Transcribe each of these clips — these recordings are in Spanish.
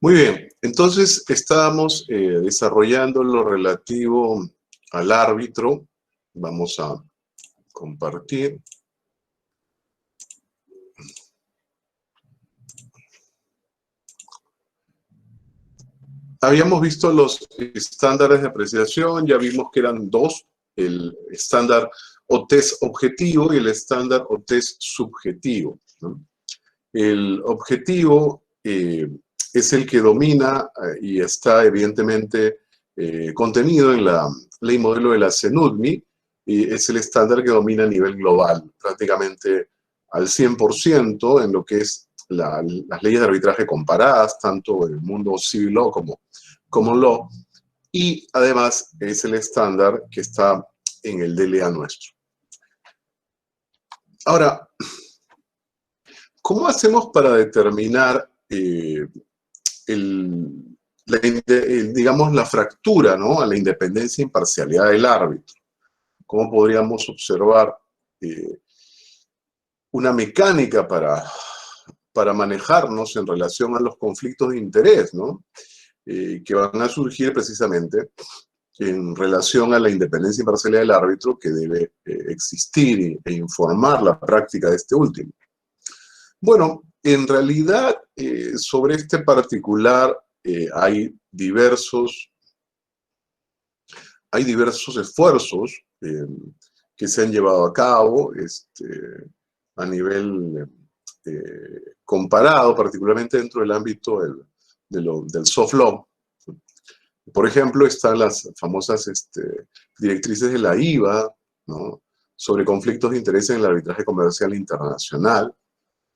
Muy bien, entonces estábamos desarrollando lo relativo al árbitro. Vamos a compartir. Habíamos visto los estándares de apreciación, ya vimos que eran dos, el estándar o test objetivo y el estándar o test subjetivo, ¿no? El objetivo es el que domina y está evidentemente contenido en la ley modelo de la CNUDMI, y es el estándar que domina a nivel global, prácticamente al 100% en lo que es las leyes de arbitraje comparadas, tanto en el mundo civil law como common law, y además es el estándar que está en el DLA nuestro. Ahora, ¿cómo hacemos para determinar digamos, la fractura, ¿no?, a la independencia e imparcialidad del árbitro? ¿Cómo podríamos observar una mecánica para manejarnos en relación a los conflictos de interés, ¿no?, que van a surgir precisamente en relación a la independencia e imparcialidad del árbitro, que debe existir e informar la práctica de este último? Bueno, en realidad, sobre este particular hay diversos esfuerzos que se han llevado a cabo a nivel comparado, particularmente dentro del ámbito del soft law. Por ejemplo, están las famosas directrices de la IVA, ¿no?, sobre conflictos de interés en el arbitraje comercial internacional,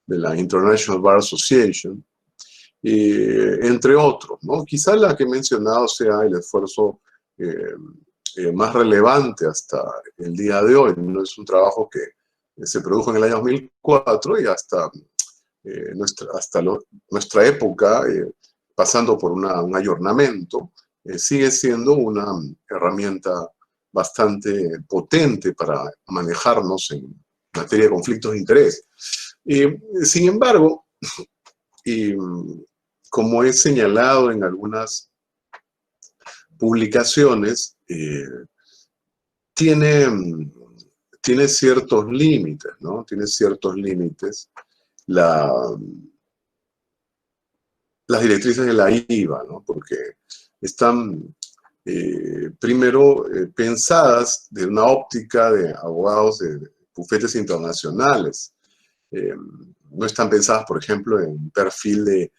de la International Bar Association, entre otros, ¿no? Quizá la que he mencionado sea el esfuerzo más relevante hasta el día de hoy, ¿no? Es un trabajo que se produjo en el año 2004 y hasta nuestra época, pasando por un ayornamiento, sigue siendo una herramienta bastante potente para manejarnos en materia de conflictos de interés. Sin embargo, como he señalado en algunas publicaciones, tiene ciertos límites, ¿no? Tiene ciertos límites las directrices de la IVA, ¿no? Porque están primero pensadas de una óptica de abogados de bufetes internacionales. No están pensadas, por ejemplo, en un perfil de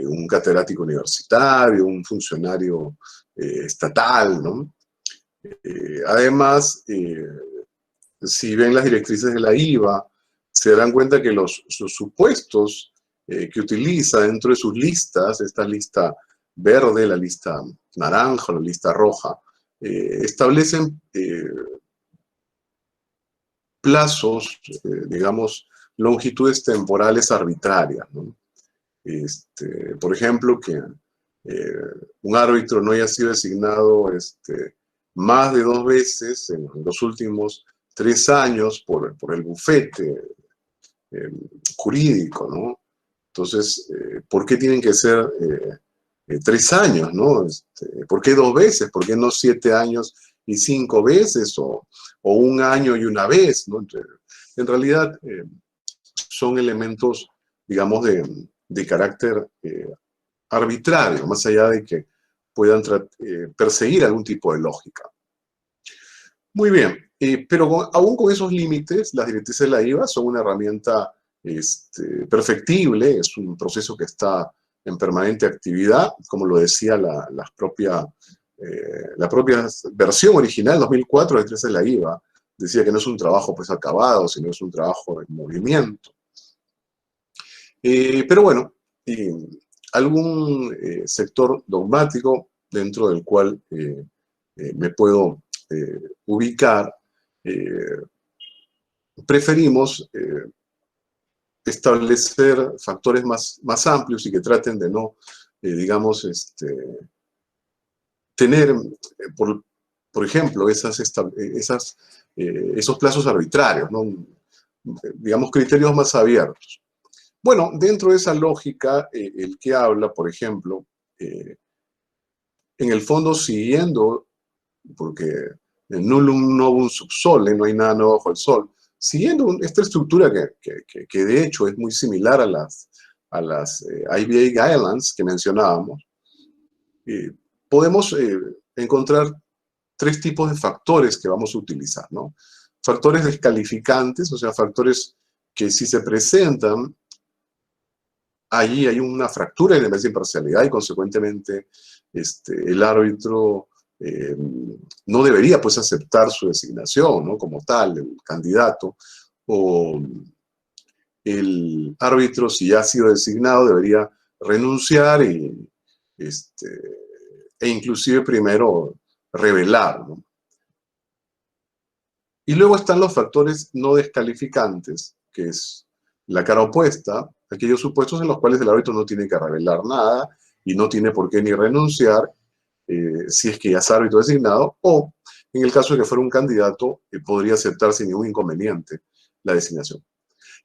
un catedrático universitario, un funcionario estatal, ¿no? Además, si ven las directrices de la IVA, se darán cuenta que los supuestos que utiliza dentro de sus listas, esta lista verde, la lista naranja, la lista roja, establecen plazos, digamos, longitudes temporales arbitrarias, ¿no? Por ejemplo, que un árbitro no haya sido designado más de 2 veces en los últimos 3 años por el bufete jurídico, ¿no? Entonces, ¿por qué tienen que ser 3 años, ¿no? ¿Por qué 2 veces? ¿Por qué no 7 años y 5 veces? ¿O 1 año y 1 vez, ¿no? En realidad, son elementos, digamos, de carácter arbitrario, más allá de que puedan perseguir algún tipo de lógica. Muy bien, pero aún con esos límites, las directrices de la IVA son una herramienta perfectible, es un proceso que está en permanente actividad, como lo decía la propia versión original 2004 de directrices de la IVA, decía que no es un trabajo pues acabado, sino es un trabajo en movimiento. Pero bueno, algún sector dogmático dentro del cual me puedo ubicar, preferimos establecer factores más amplios y que traten de no, digamos, tener, por ejemplo, esos plazos arbitrarios, ¿no? Digamos, criterios más abiertos. Bueno, dentro de esa lógica, el que habla, por ejemplo, en el fondo siguiendo, porque nullum novum sub sole, no hay nada nuevo bajo el sol, siguiendo esta estructura que de hecho es muy similar a las IBA Guidelines que mencionábamos, podemos encontrar tres tipos de factores que vamos a utilizar, ¿no? Factores descalificantes, o sea, factores que si se presentan, allí hay una fractura en la imparcialidad y consecuentemente el árbitro no debería pues aceptar su designación, ¿no? Como tal, el candidato, o el árbitro, si ya ha sido designado, debería renunciar e inclusive primero revelar, ¿no? Y luego están los factores no descalificantes, que es la cara opuesta, aquellos supuestos en los cuales el árbitro no tiene que revelar nada y no tiene por qué ni renunciar si es que ya es árbitro designado, o en el caso de que fuera un candidato, podría aceptar sin ningún inconveniente la designación.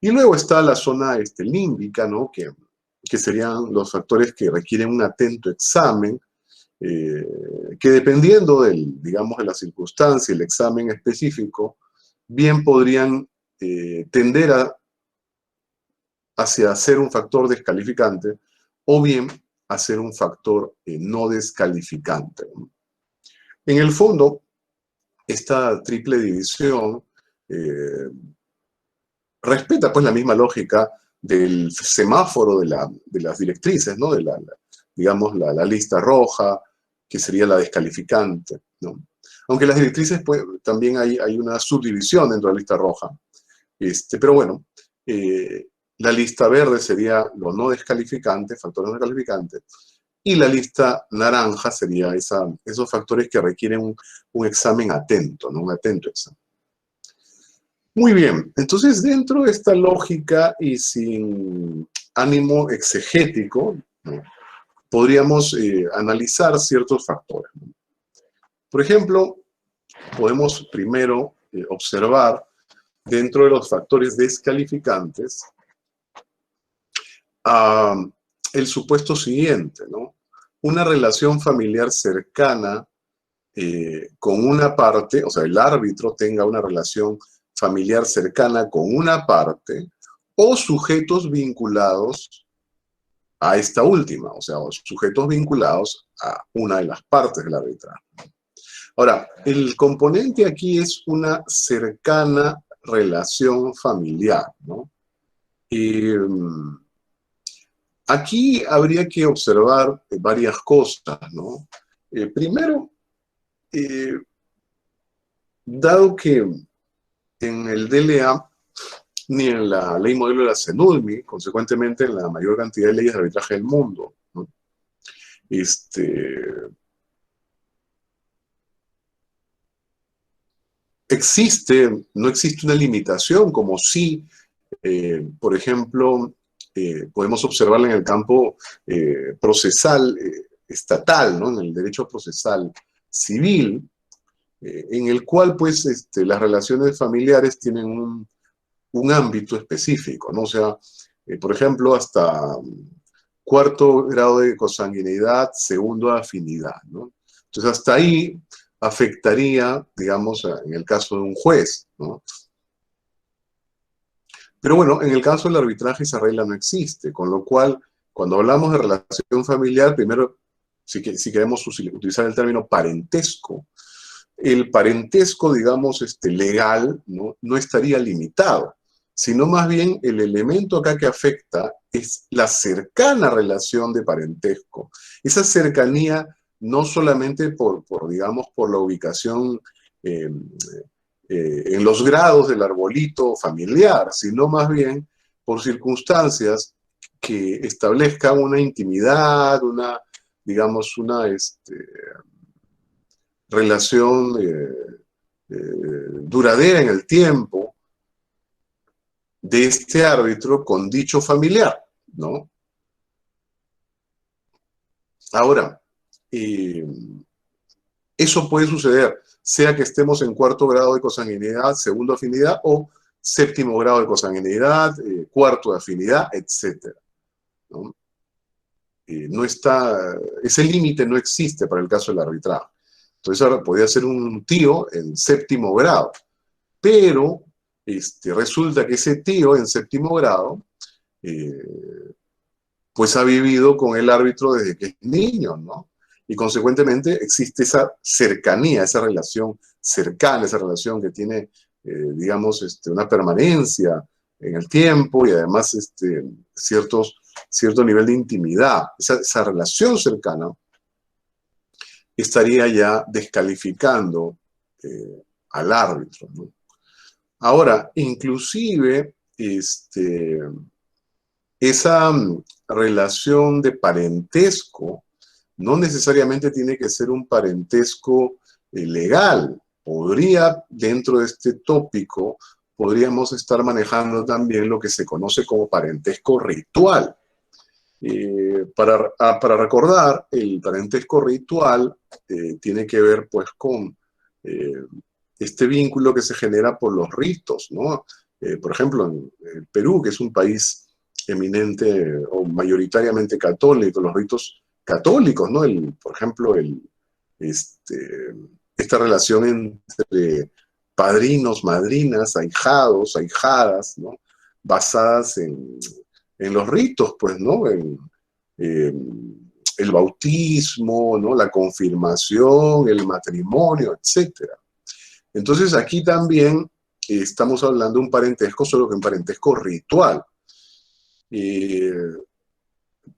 Y luego está la zona límbica, ¿no? que serían los factores que requieren un atento examen, que dependiendo digamos, de la circunstancia, el examen específico, bien podrían tender hacia ser un factor descalificante o bien a ser un factor no descalificante. En el fondo, esta triple división respeta pues la misma lógica del semáforo de las directrices, ¿no? Digamos, la lista roja, que sería la descalificante, ¿no? Aunque las directrices, pues, también hay una subdivisión dentro de la lista roja. Pero bueno, la lista verde sería lo no descalificante, factores no descalificantes, y la lista naranja sería esos factores que requieren un examen atento, ¿no? Un atento examen. Muy bien, entonces dentro de esta lógica y sin ánimo exegético, ¿no? Podríamos analizar ciertos factores, ¿no? Por ejemplo, podemos primero observar dentro de los factores descalificantes el supuesto siguiente, ¿no? Una relación familiar cercana con una parte, o sea, el árbitro tenga una relación familiar cercana con una parte o sujetos vinculados a esta última, o sea, sujetos vinculados a una de las partes del arbitraje. Ahora, el componente aquí es una cercana relación familiar, ¿no? Aquí habría que observar varias cosas, ¿no? Primero, dado que en el DLA ni en la ley modelo de la CENULMI, consecuentemente en la mayor cantidad de leyes de arbitraje del mundo, ¿no? No existe una limitación como si, por ejemplo, podemos observarla en el campo procesal estatal, ¿no? En el derecho procesal civil, en el cual pues las relaciones familiares tienen un ámbito específico, ¿no? O sea, por ejemplo, hasta cuarto grado de consanguinidad, segundo afinidad, ¿no? Entonces, hasta ahí afectaría, digamos, en el caso de un juez, ¿no? Pero bueno, en el caso del arbitraje esa regla no existe, con lo cual, cuando hablamos de relación familiar, primero, si queremos utilizar el término parentesco, el parentesco, digamos, legal, no estaría limitado, sino más bien el elemento acá que afecta es la cercana relación de parentesco. Esa cercanía no solamente digamos, por la ubicación en los grados del arbolito familiar, sino más bien por circunstancias que establezcan una intimidad, digamos, una relación duradera en el tiempo de este árbitro con dicho familiar, ¿no? Ahora, eso puede suceder, sea que estemos en cuarto grado de consanguinidad, segunda afinidad, o séptimo grado de consanguinidad, cuarto de afinidad, etc. ¿No? No está, ese límite no existe para el caso del arbitraje. Entonces ahora podría ser un tío en séptimo grado, pero resulta que ese tío en séptimo grado pues ha vivido con el árbitro desde que es niño, ¿no? Y consecuentemente existe esa cercanía, esa relación cercana, esa relación que tiene, digamos, una permanencia en el tiempo y además cierto nivel de intimidad. Esa relación cercana estaría ya descalificando al árbitro, ¿no? Ahora, inclusive, esa relación de parentesco no necesariamente tiene que ser un parentesco legal. Podría, dentro de este tópico, podríamos estar manejando también lo que se conoce como parentesco ritual. Para recordar, el parentesco ritual tiene que ver pues con este vínculo que se genera por los ritos, ¿no? Por ejemplo, en el Perú, que es un país eminente o mayoritariamente católico, los ritos católicos, ¿no? Por ejemplo, esta relación entre padrinos, madrinas, ahijados, ahijadas, ¿no? Basadas en los ritos, pues, ¿no? El bautismo, ¿no? La confirmación, el matrimonio, etc. Entonces aquí también estamos hablando de un parentesco, solo que un parentesco ritual.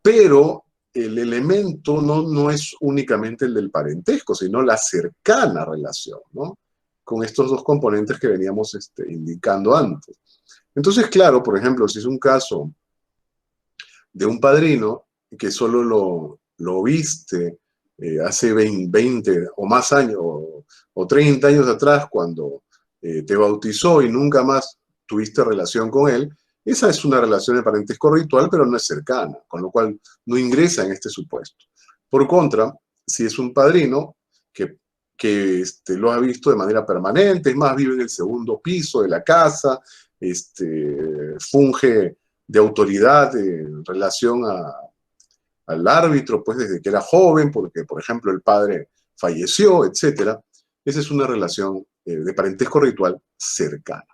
Pero el elemento no es únicamente el del parentesco, sino la cercana relación, ¿no? Con estos dos componentes que veníamos indicando antes. Entonces, claro, por ejemplo, si es un caso de un padrino que solo lo viste hace 20 o más años, o 30 años atrás, cuando te bautizó y nunca más tuviste relación con él, esa es una relación de parentesco ritual, pero no es cercana, con lo cual no ingresa en este supuesto. Por contra, si es un padrino que lo ha visto de manera permanente, es más, vive en el segundo piso de la casa, funge de autoridad en relación al árbitro, pues desde que era joven, porque, por ejemplo, el padre falleció, etc. Esa es una relación de parentesco ritual cercana.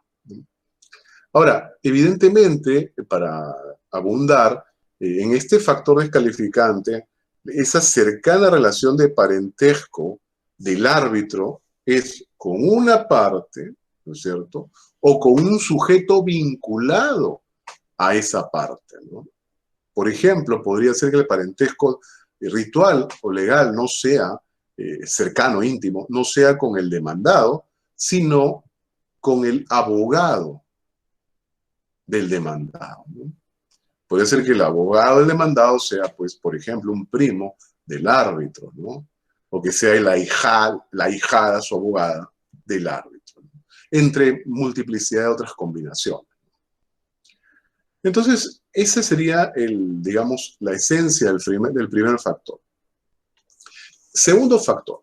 Ahora, evidentemente, para abundar en este factor descalificante, esa cercana relación de parentesco del árbitro es con una parte, ¿no es cierto?, o con un sujeto vinculado a esa parte, ¿no? Por ejemplo, podría ser que el parentesco ritual o legal no sea cercano, íntimo, no sea con el demandado, sino con el abogado del demandado, ¿no? Puede ser que el abogado del demandado sea, pues, por ejemplo, un primo del árbitro, ¿no? O que sea la ahijada, su abogada, del árbitro, ¿no? Entre multiplicidad de otras combinaciones. Entonces, esa sería, digamos, la esencia del primer factor. Segundo factor,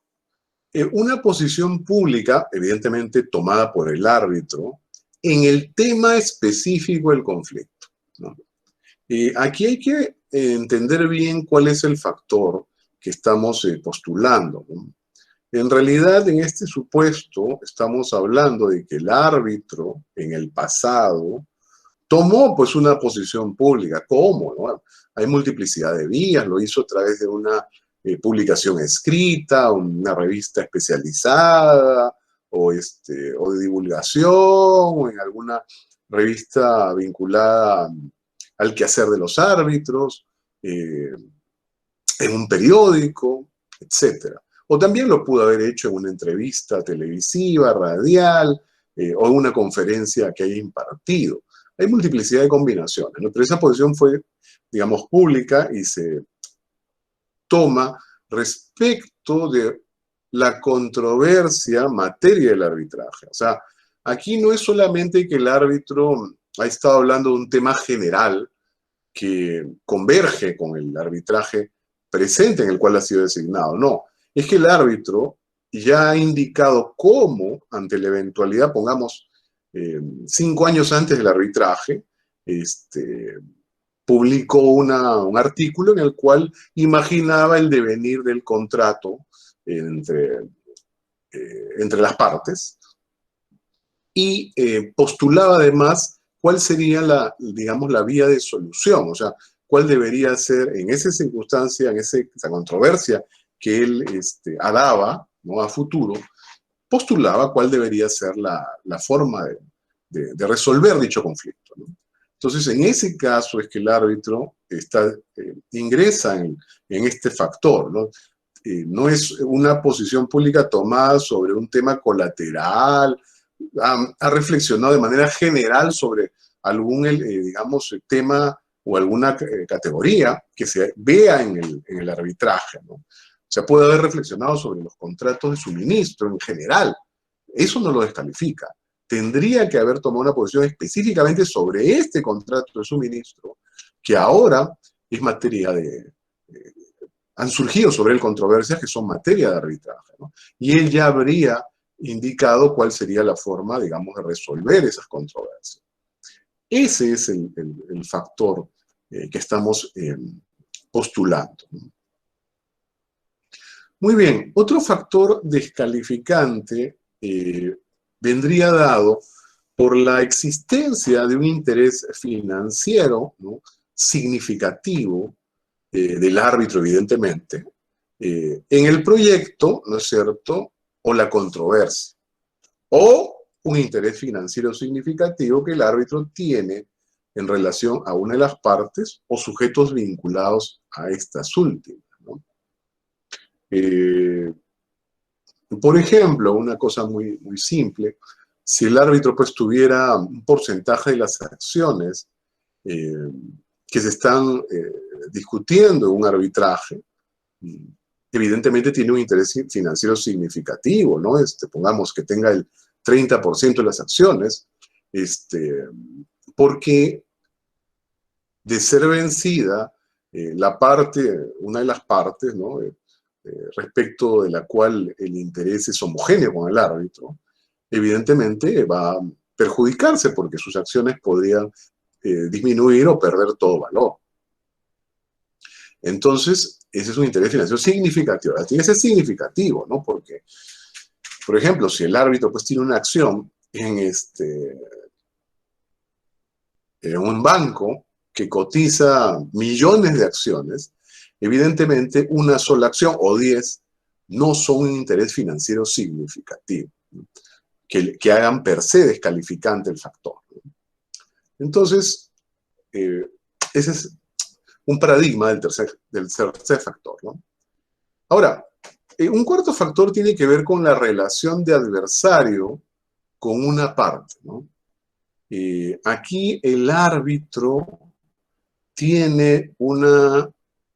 una posición pública, evidentemente tomada por el árbitro, en el tema específico del conflicto, ¿no? Aquí hay que entender bien cuál es el factor que estamos postulando, ¿no? En realidad, en este supuesto, estamos hablando de que el árbitro, en el pasado, tomó pues una posición pública. ¿Cómo? ¿No? Hay multiplicidad de vías, lo hizo a través de una publicación escrita, una revista especializada, o de divulgación, o en alguna revista vinculada al quehacer de los árbitros, en un periódico, etc. O también lo pudo haber hecho en una entrevista televisiva, radial, o en una conferencia que haya impartido. Hay multiplicidad de combinaciones, ¿no? Pero esa posición fue, digamos, pública y se toma respecto de la controversia materia del arbitraje. O sea, aquí no es solamente que el árbitro ha estado hablando de un tema general que converge con el arbitraje presente en el cual ha sido designado. No, es que el árbitro ya ha indicado cómo, ante la eventualidad, pongamos, 5 años antes del arbitraje, publicó un artículo en el cual imaginaba el devenir del contrato entre las partes y postulaba además cuál sería digamos, la vía de solución, o sea, cuál debería ser en esa circunstancia, en esa controversia que él araba, ¿no?, a futuro, postulaba cuál debería ser la forma de resolver dicho conflicto, ¿no? Entonces, en ese caso es que el árbitro ingresa en este factor, ¿no? No es una posición pública tomada sobre un tema colateral, ha reflexionado de manera general sobre algún, digamos, tema o alguna categoría que se vea en el arbitraje, ¿no? O sea, puede haber reflexionado sobre los contratos de suministro en general. Eso no lo descalifica. Tendría que haber tomado una posición específicamente sobre este contrato de suministro, que ahora es materia han surgido sobre él controversias que son materia de arbitraje, ¿no? Y él ya habría indicado cuál sería la forma, digamos, de resolver esas controversias. Ese es el factor que estamos postulando. Muy bien, otro factor descalificante vendría dado por la existencia de un interés financiero, ¿no?, significativo del árbitro, evidentemente, en el proyecto, ¿no es cierto?, o la controversia, o un interés financiero significativo que el árbitro tiene en relación a una de las partes o sujetos vinculados a estas últimas, ¿no? Por ejemplo, una cosa muy, muy simple, si el árbitro pues tuviera un porcentaje de las acciones que se están discutiendo en un arbitraje, evidentemente tiene un interés financiero significativo, ¿no? Pongamos que tenga el 30% de las acciones, porque de ser vencida una de las partes, ¿no?, respecto de la cual el interés es homogéneo con el árbitro, evidentemente va a perjudicarse porque sus acciones podrían disminuir o perder todo valor. Entonces, ese es un interés financiero significativo. Tiene que ser significativo, ¿no? Porque, por ejemplo, si el árbitro pues tiene una acción en un banco que cotiza millones de acciones, evidentemente una sola acción o 10 no son un interés financiero significativo, ¿no?, que hagan per se descalificante el factor, ¿no? Entonces, ese es un paradigma del tercer factor, ¿no? Ahora, un cuarto factor tiene que ver con la relación de adversario con una parte, ¿no? Aquí el árbitro tiene una,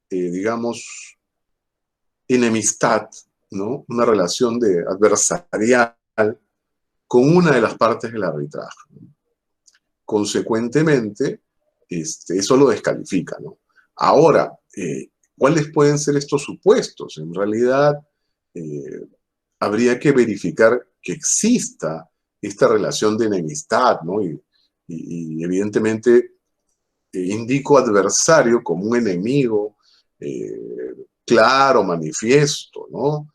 digamos, enemistad, ¿no?, una relación adversarial con una de las partes del arbitraje, ¿no? Consecuentemente, eso lo descalifica, ¿no? Ahora, ¿cuáles pueden ser estos supuestos? En realidad, habría que verificar que exista esta relación de enemistad, ¿no? Y evidentemente indico adversario como un enemigo claro, manifiesto, ¿no?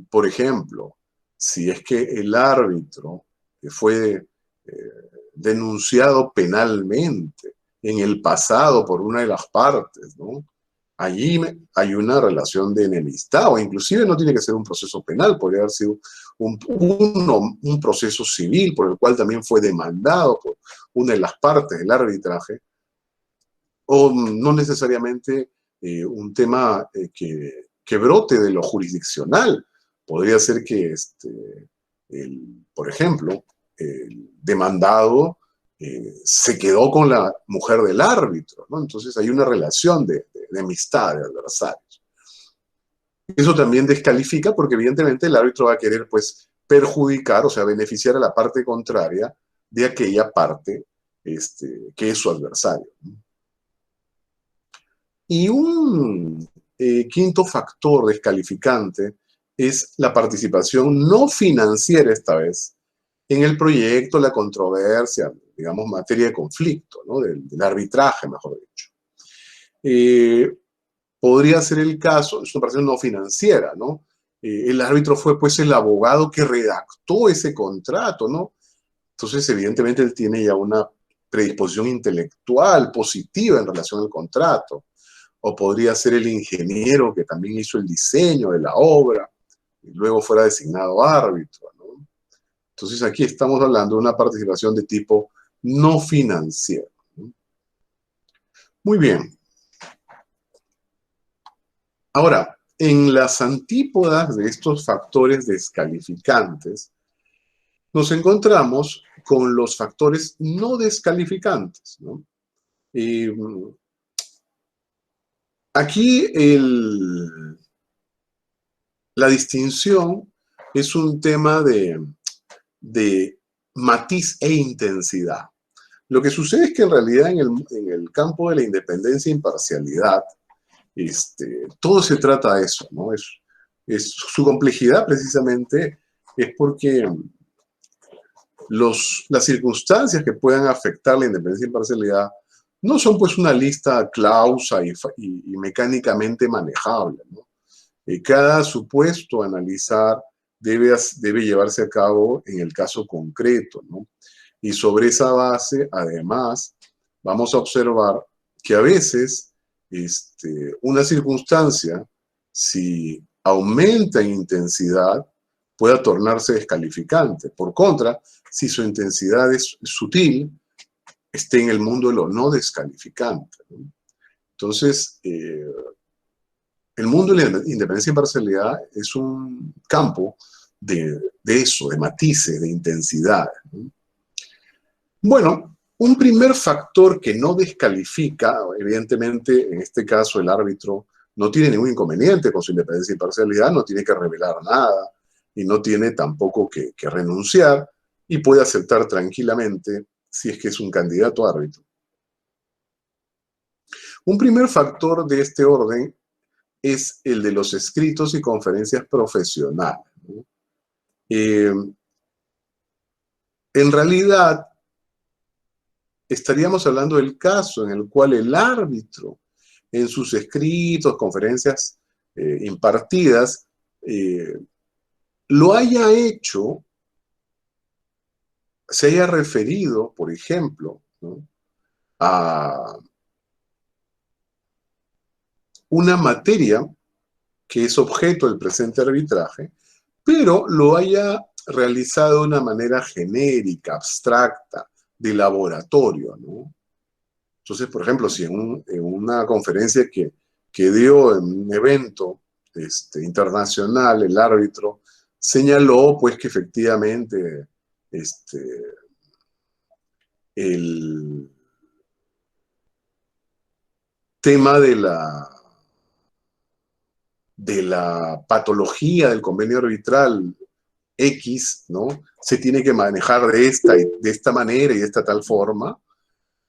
Por ejemplo, si es que el árbitro fue denunciado penalmente en el pasado por una de las partes, ¿no?, allí hay una relación de enemistad, o inclusive no tiene que ser un proceso penal, podría haber sido un proceso civil por el cual también fue demandado por una de las partes del arbitraje, o no necesariamente un tema que brote de lo jurisdiccional. Podría ser que, por ejemplo, el demandado se quedó con la mujer del árbitro, ¿no? Entonces hay una relación de amistad, de adversarios. Eso también descalifica porque evidentemente el árbitro va a querer pues perjudicar, o sea, beneficiar a la parte contraria de aquella parte que es su adversario, ¿no? Y un quinto factor descalificante es la participación no financiera esta vez en el proyecto, la controversia, digamos, materia de conflicto, ¿no? Del arbitraje, mejor dicho. Podría ser el caso, es una operación no financiera, ¿no? El árbitro fue pues el abogado que redactó ese contrato, ¿no? Entonces, evidentemente, él tiene ya una predisposición intelectual positiva en relación al contrato. O podría ser el ingeniero que también hizo el diseño de la obra y luego fuera designado árbitro, ¿no? Entonces, aquí estamos hablando de una participación de tipo no financiero, ¿no? Muy bien. Ahora, en las antípodas de estos factores descalificantes, nos encontramos con los factores no descalificantes, ¿no? Aquí la distinción es un tema de matiz e intensidad. Lo que sucede es que en realidad en el campo de la independencia e imparcialidad, todo se trata de eso, ¿no? Su complejidad precisamente es porque las circunstancias que puedan afectar la independencia e imparcialidad no son pues una lista clausa y mecánicamente manejable, ¿no? Cada supuesto a analizar debe llevarse a cabo en el caso concreto, ¿no? Y sobre esa base, además, vamos a observar que a veces una circunstancia, si aumenta en intensidad, pueda tornarse descalificante. Por contra, si su intensidad es sutil, esté en el mundo de lo no descalificante, ¿no? Entonces, el mundo de la independencia y imparcialidad es un campo de eso, de matices, de intensidad, ¿no? Bueno, un primer factor que no descalifica, evidentemente, en este caso el árbitro no tiene ningún inconveniente con su independencia y imparcialidad, no tiene que revelar nada y no tiene tampoco que renunciar y puede aceptar tranquilamente si es que es un candidato a árbitro. Un primer factor de este orden es el de los escritos y conferencias profesionales, ¿no? En realidad, estaríamos hablando del caso en el cual el árbitro, en sus escritos, conferencias impartidas, lo haya hecho, se haya referido, por ejemplo, ¿no?, a una materia que es objeto del presente arbitraje, pero lo haya realizado de una manera genérica, abstracta, de laboratorio, ¿no? Entonces, por ejemplo, si en una conferencia que dio en un evento internacional, el árbitro señaló pues que efectivamente el tema de la patología del convenio arbitral X, ¿no?, se tiene que manejar de esta manera y de esta tal forma,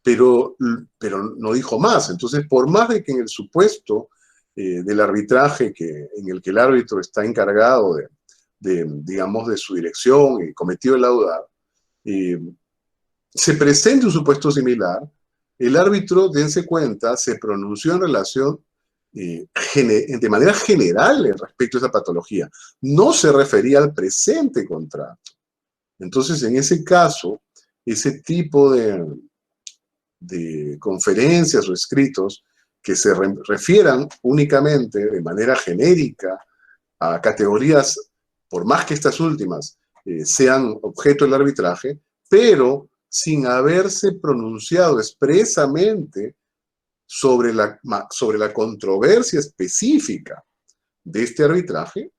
pero no dijo más. Entonces, por más de que en el supuesto del arbitraje en el que el árbitro está encargado digamos, de su dirección y cometido el laudar, se presente un supuesto similar, el árbitro, dense cuenta, se pronunció en relación de manera general respecto a esa patología. No se refería al presente contrato. Entonces, en ese caso, ese tipo de conferencias o escritos que se refieran únicamente de manera genérica a categorías, por más que estas últimas sean objeto del arbitraje, pero sin haberse pronunciado expresamente sobre la controversia específica de este arbitraje,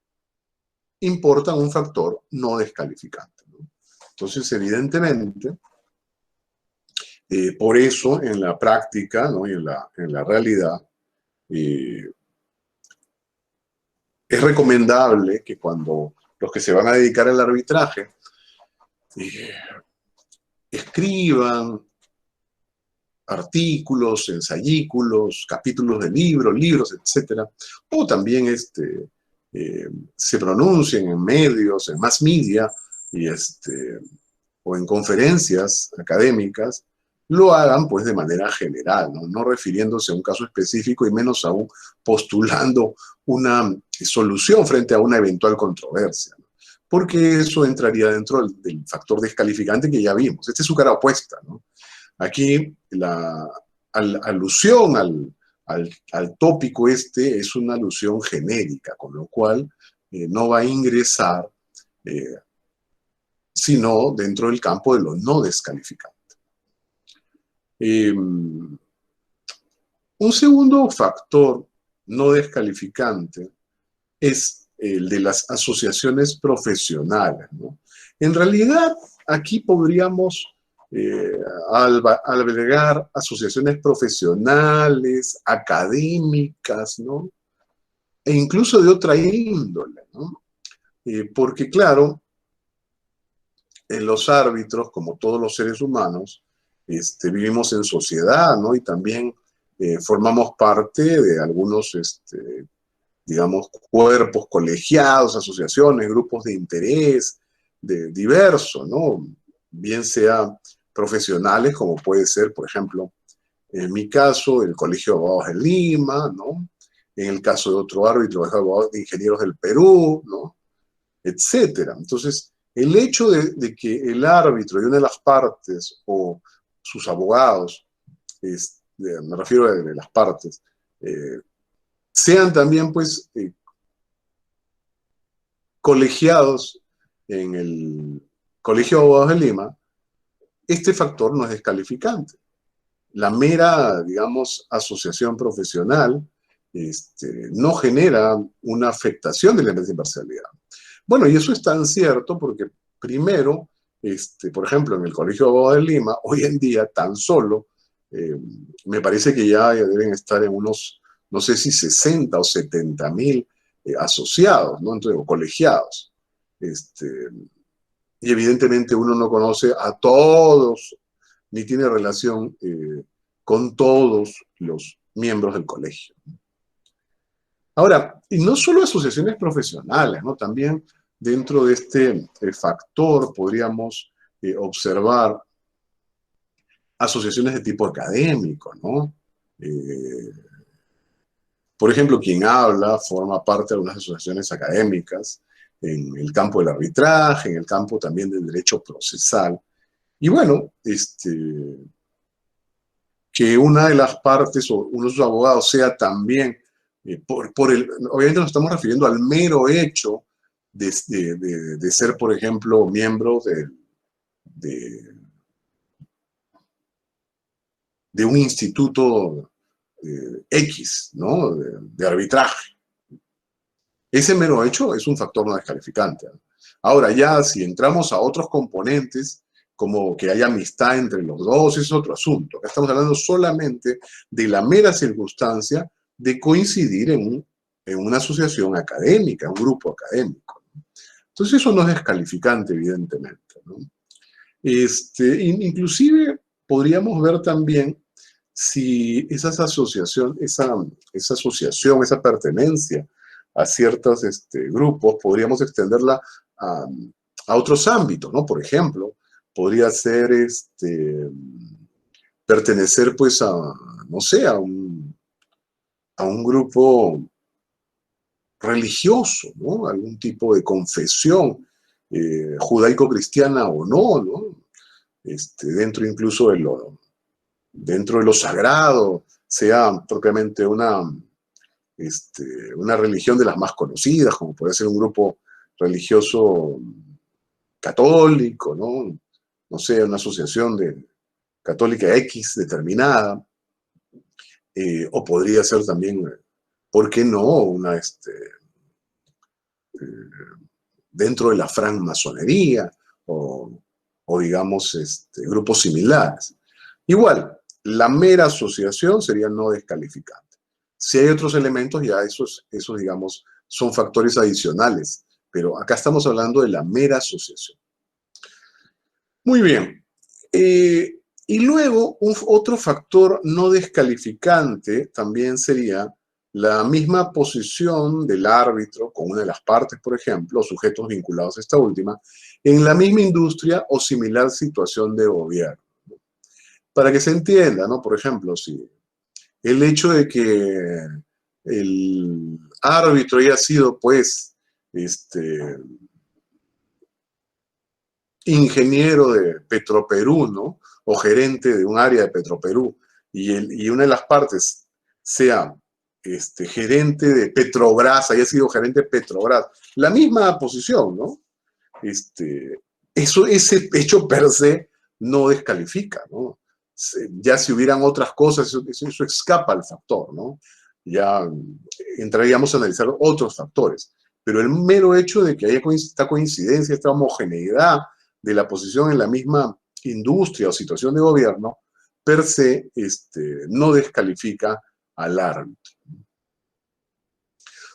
importa un factor no descalificante, ¿no? Entonces, evidentemente, por eso en la práctica, ¿no?, y en la realidad, es recomendable que cuando los que se van a dedicar al arbitraje escriban artículos, ensayículos, capítulos de libros, etcétera, o también se pronuncien en medios, en mass media, y o en conferencias académicas, lo hagan pues de manera general, ¿no? No refiriéndose a un caso específico y menos aún postulando una solución frente a una eventual controversia, ¿no? Porque eso entraría dentro del factor descalificante que ya vimos. Esta es su cara opuesta, ¿no? Aquí la alusión al tópico este es una alusión genérica, con lo cual no va a ingresar sino dentro del campo de lo no descalificante. Un segundo factor no descalificante es el de las asociaciones profesionales, ¿no? En realidad, aquí podríamos albergar asociaciones profesionales, académicas, ¿no? E incluso de otra índole, ¿no? Porque, claro, los árbitros, como todos los seres humanos, vivimos en sociedad, ¿no? Y también formamos parte de algunos, digamos, cuerpos colegiados, asociaciones, grupos de interés, diversos, ¿no? Bien sea profesionales, como puede ser, por ejemplo, en mi caso, el Colegio de Abogados de Lima, ¿no? En el caso de otro árbitro, el Abogados de Ingenieros del Perú, ¿no? Etcétera. Entonces, el hecho de que el árbitro y una de las partes o sus abogados, me refiero a de las partes, sean también pues colegiados en el Colegio de Abogados de Lima, este factor no es descalificante. La mera, digamos, asociación profesional no genera una afectación de la imparcialidad. Bueno, y eso es tan cierto porque primero, por ejemplo, en el Colegio de Abogados de Lima, hoy en día tan solo, me parece que ya deben estar en unos, no sé si 60 o 70 mil asociados, ¿no? Entonces, o colegiados. Y evidentemente uno no conoce a todos, ni tiene relación con todos los miembros del colegio. Ahora, y no solo asociaciones profesionales, ¿no? También dentro de este factor podríamos observar asociaciones de tipo académico, ¿no? Por ejemplo, quien habla forma parte de algunas asociaciones académicas en el campo del arbitraje, en el campo también del derecho procesal. Y bueno, que una de las partes o uno de sus abogados sea también, obviamente nos estamos refiriendo al mero hecho de ser, por ejemplo, miembro de un instituto X, ¿no? De arbitraje. Ese mero hecho es un factor no descalificante, ¿no? Ahora ya si entramos a otros componentes, como que haya amistad entre los dos, es otro asunto. Acá estamos hablando solamente de la mera circunstancia de coincidir en una asociación académica, un grupo académico, ¿no? Entonces eso no es descalificante, evidentemente, ¿no? Inclusive podríamos ver también si esa asociación, esa pertenencia a ciertos grupos, podríamos extenderla a otros ámbitos, ¿no? Por ejemplo, podría ser pertenecer pues no sé, a un grupo religioso, ¿no? Algún tipo de confesión judaico-cristiana o no, ¿no? Dentro incluso dentro de lo sagrado, sea propiamente una religión de las más conocidas, como puede ser un grupo religioso católico, ¿no? No sé, una asociación católica X determinada, o podría ser también, ¿por qué no? Dentro de la francmasonería, o digamos, grupos similares. Igual, la mera asociación sería no descalificante. Si hay otros elementos, ya esos digamos, son factores adicionales, pero acá estamos hablando de la mera asociación. Muy bien. Y luego, otro factor no descalificante también sería la misma posición del árbitro con una de las partes, por ejemplo, o sujetos vinculados a esta última, en la misma industria o similar situación de gobierno. Para que se entienda, ¿no? Por ejemplo, si el hecho de que el árbitro haya sido, pues, ingeniero de Petroperú, ¿no? O gerente de un área de Petroperú, y una de las partes sea gerente de Petrobras, haya sido gerente de Petrobras, la misma posición, ¿no? Ese hecho per se no descalifica, ¿no? Ya si hubieran otras cosas, eso escapa al factor, ¿no? Ya entraríamos a analizar otros factores. Pero el mero hecho de que haya esta coincidencia, esta homogeneidad de la posición en la misma industria o situación de gobierno, per se no descalifica al árbitro.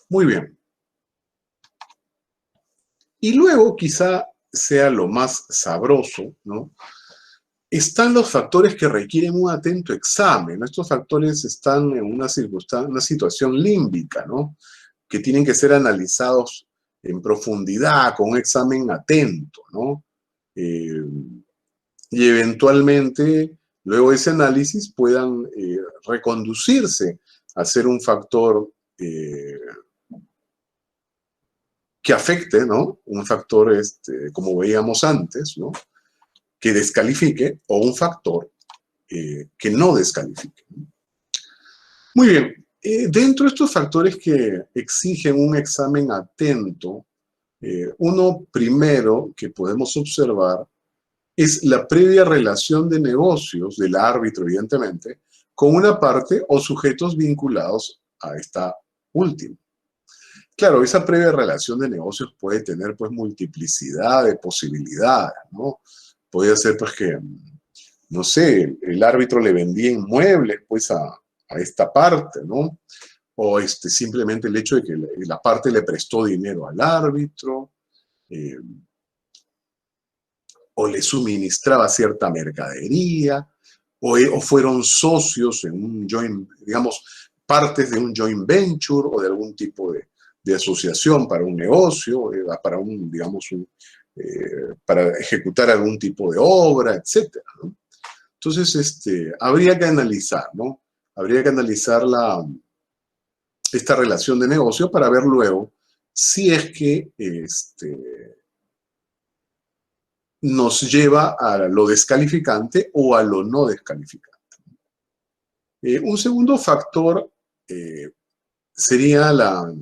Muy bien. Y luego, quizá sea lo más sabroso, ¿no? Están los factores que requieren un atento examen. Estos factores están en una situación límbica, ¿no? Que tienen que ser analizados en profundidad, con un examen atento, ¿no? Y eventualmente, luego de ese análisis, puedan reconducirse a ser un factor que afecte, ¿no? Un factor, como veíamos antes, ¿no? Que descalifique, o un factor que no descalifique. Muy bien. Dentro de estos factores que exigen un examen atento, uno primero que podemos observar es la previa relación de negocios del árbitro, evidentemente, con una parte o sujetos vinculados a esta última. Claro, esa previa relación de negocios puede tener, pues, multiplicidad de posibilidades, ¿no? Puede ser, pues, que, no sé, el árbitro le vendía inmuebles, pues, a esta parte, ¿no? O simplemente el hecho de que la parte le prestó dinero al árbitro, o le suministraba cierta mercadería, o fueron socios en un joint, digamos, partes de un joint venture o de algún tipo de asociación para un negocio, para un, digamos, para ejecutar algún tipo de obra, etc., ¿no? Entonces, habría que analizar, ¿no? Habría que analizar esta relación de negocio para ver luego si es que nos lleva a lo descalificante o a lo no descalificante. Un segundo factor sería la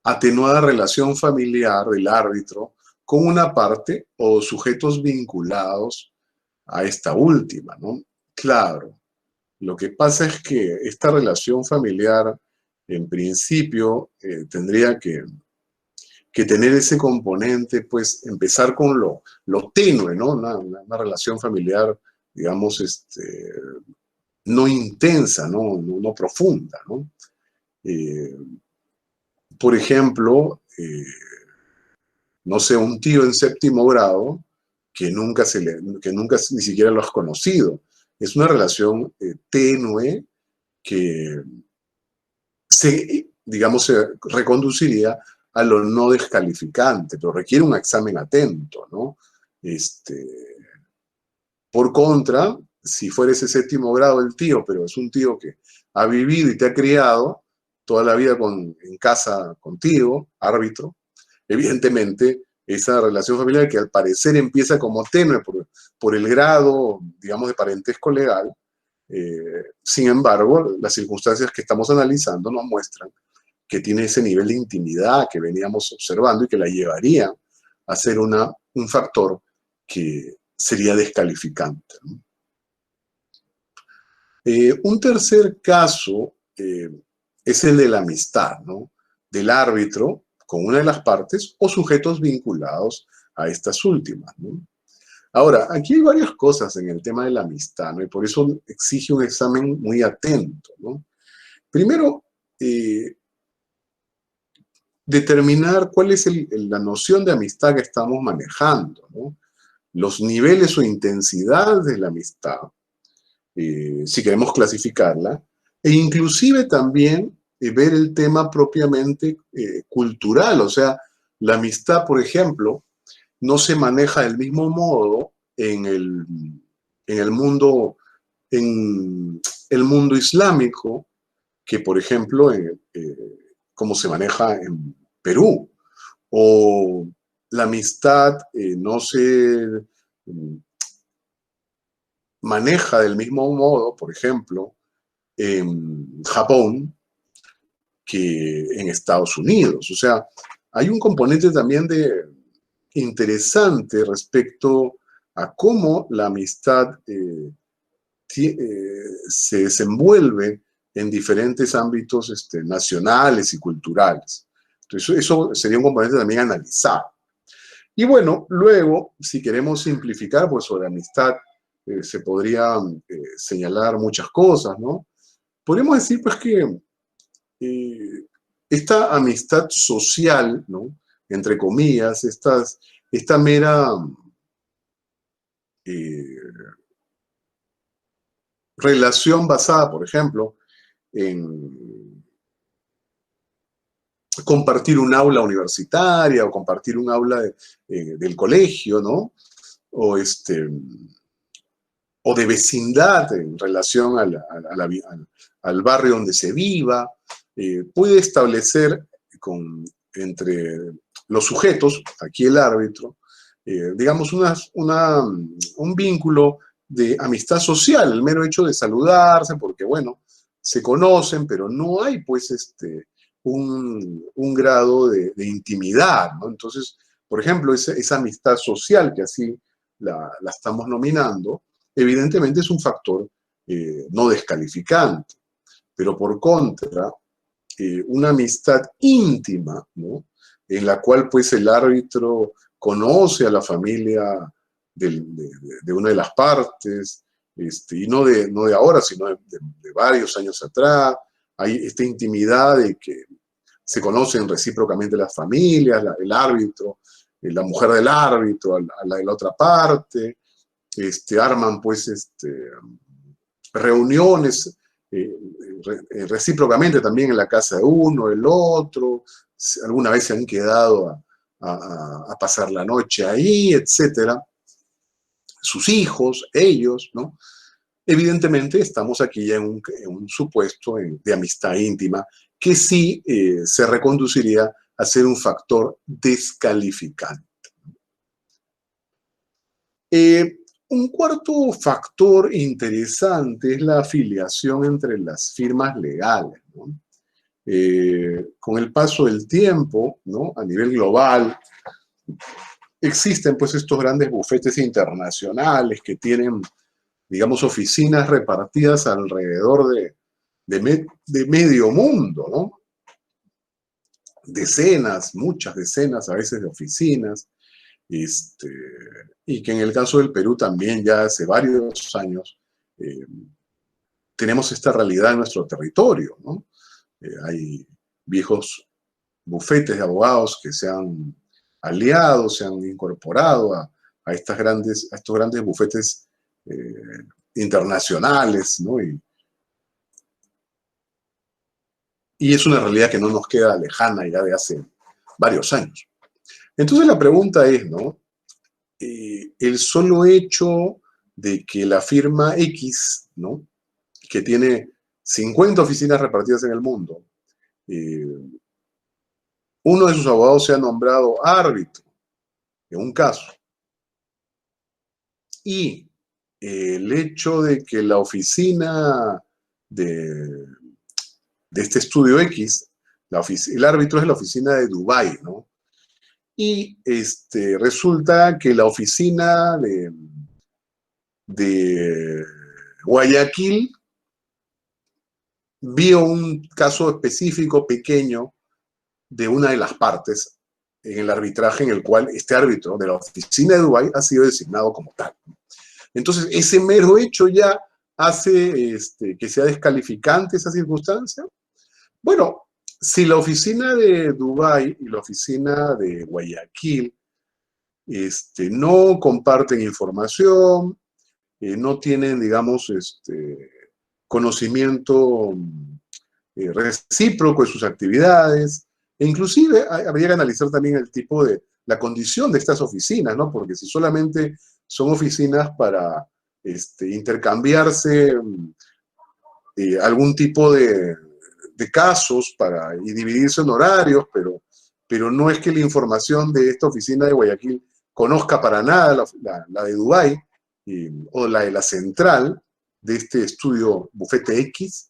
atenuada relación familiar del árbitro con una parte o sujetos vinculados a esta última, ¿no? Claro, lo que pasa es que esta relación familiar, en principio, tendría que tener ese componente, pues, empezar con lo tenue, ¿no? Una relación familiar, digamos, no intensa, no profunda, ¿no? Por ejemplo, no sé, un tío en séptimo grado que nunca ni siquiera lo has conocido. Es una relación tenue que digamos, se reconduciría a lo no descalificante, pero requiere un examen atento, ¿no? Por contra, si fuera ese séptimo grado el tío, pero es un tío que ha vivido y te ha criado toda la vida en casa contigo, árbitro, evidentemente esa relación familiar que al parecer empieza como tenue por el grado, digamos, de parentesco legal, sin embargo, las circunstancias que estamos analizando nos muestran que tiene ese nivel de intimidad que veníamos observando y que la llevaría a ser un factor que sería descalificante, ¿no? Un tercer caso es el de la amistad, ¿no? Del árbitro con una de las partes o sujetos vinculados a estas últimas, ¿no? Ahora, aquí hay varias cosas en el tema de la amistad, ¿no? Y por eso exige un examen muy atento, ¿no? Primero, determinar cuál es la noción de amistad que estamos manejando, ¿no? Los niveles o intensidad de la amistad, si queremos clasificarla, e inclusive también ver el tema propiamente cultural. O sea, la amistad, por ejemplo, no se maneja del mismo modo en el mundo, en el mundo islámico que, por ejemplo, como se maneja en Perú. O la amistad no se maneja del mismo modo, por ejemplo, en Japón que en Estados Unidos. O sea, hay un componente también interesante respecto a cómo la amistad se desenvuelve en diferentes ámbitos nacionales y culturales. Entonces, eso sería un componente también a analizar. Y bueno, luego, si queremos simplificar, pues sobre amistad se podrían señalar muchas cosas, ¿no? Podríamos decir, pues, que esta amistad social, ¿no? Entre comillas, esta mera relación basada, por ejemplo, en compartir un aula universitaria o compartir un aula del colegio, ¿no? O, o de vecindad en relación al barrio donde se viva, puede establecer entre los sujetos, aquí el árbitro, digamos, un vínculo de amistad social, el mero hecho de saludarse, porque, bueno, se conocen, pero no hay, pues, un grado de intimidad, ¿no? Entonces, por ejemplo, esa amistad social, que así la estamos nominando, evidentemente es un factor no descalificante, pero por contra, una amistad íntima, ¿no? En la cual pues el árbitro conoce a la familia de una de las partes, y no de ahora, sino de varios años atrás. Hay esta intimidad de que se conocen recíprocamente las familias, el árbitro, la mujer del árbitro, a la de la otra parte, arman pues reuniones recíprocamente también en la casa de uno, el otro, alguna vez se han quedado a pasar la noche ahí, etcétera. Sus hijos, ellos, ¿no? Evidentemente estamos aquí ya en un supuesto de amistad íntima que sí se reconduciría a ser un factor descalificante. Un cuarto factor interesante es la afiliación entre las firmas legales, ¿no? Con el paso del tiempo, ¿no? A nivel global, existen pues estos grandes bufetes internacionales que tienen, digamos, oficinas repartidas alrededor de medio mundo, ¿no? Decenas, muchas decenas a veces de oficinas, y que en el caso del Perú también ya hace varios años tenemos esta realidad en nuestro territorio, ¿no? Hay viejos bufetes de abogados que se han aliado, se han incorporado a estos grandes bufetes internacionales, ¿no? Y es una realidad que no nos queda lejana ya de hace varios años. Entonces la pregunta es, ¿no? El solo hecho de que la firma X, ¿no? Que tiene 50 oficinas repartidas en el mundo, uno de sus abogados se ha nombrado árbitro en un caso, y el hecho de que la oficina de este estudio X, el árbitro es la oficina de Dubái, ¿no? Y resulta que la oficina de Guayaquil vio un caso específico, pequeño, de una de las partes en el arbitraje en el cual este árbitro de la oficina de Dubái ha sido designado como tal. Entonces, ese mero hecho ya hace que sea descalificante esa circunstancia. Bueno, si la oficina de Dubái y la oficina de Guayaquil no comparten información, no tienen, digamos, conocimiento recíproco de sus actividades, e inclusive habría que analizar también el tipo de, la condición de estas oficinas, ¿no? Porque si solamente son oficinas para intercambiarse algún tipo de casos y dividirse en horarios, pero no es que la información de esta oficina de Guayaquil conozca para nada la de Dubái o la de la central de este estudio Bufete X.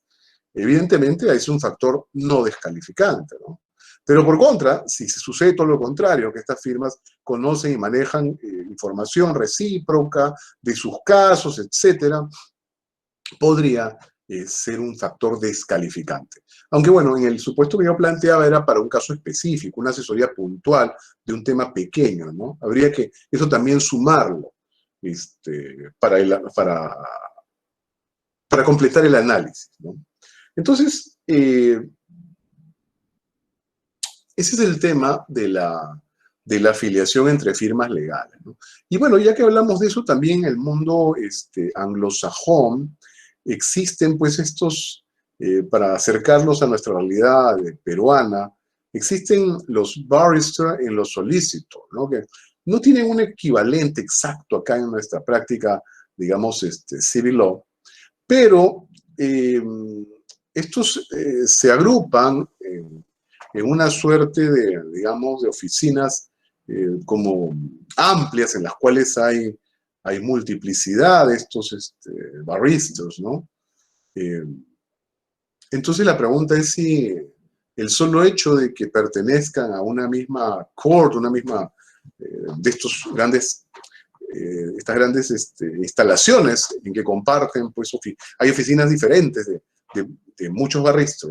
Evidentemente es un factor no descalificante, ¿no? Pero por contra, si se sucede todo lo contrario, que estas firmas conocen y manejan información recíproca de sus casos, etcétera, podría ser un factor descalificante. Aunque bueno, en el supuesto que yo planteaba era para un caso específico, una asesoría puntual de un tema pequeño, ¿no? Habría que eso también sumarlo para completar el análisis, ¿no? Entonces, ese es el tema de la afiliación entre firmas legales, ¿no? Y bueno, ya que hablamos de eso, también en el mundo anglosajón existen pues estos, para acercarnos a nuestra realidad peruana, existen los barrister y los solicitor, ¿no? Que no tienen un equivalente exacto acá en nuestra práctica, digamos, civil law, pero estos se agrupan en una suerte de, digamos, de oficinas como amplias en las cuales hay multiplicidad de estos barristers, ¿no? Entonces la pregunta es si el solo hecho de que pertenezcan a una misma court, una misma de estos grandes estas grandes instalaciones en que comparten, pues hay oficinas diferentes de muchos barristas,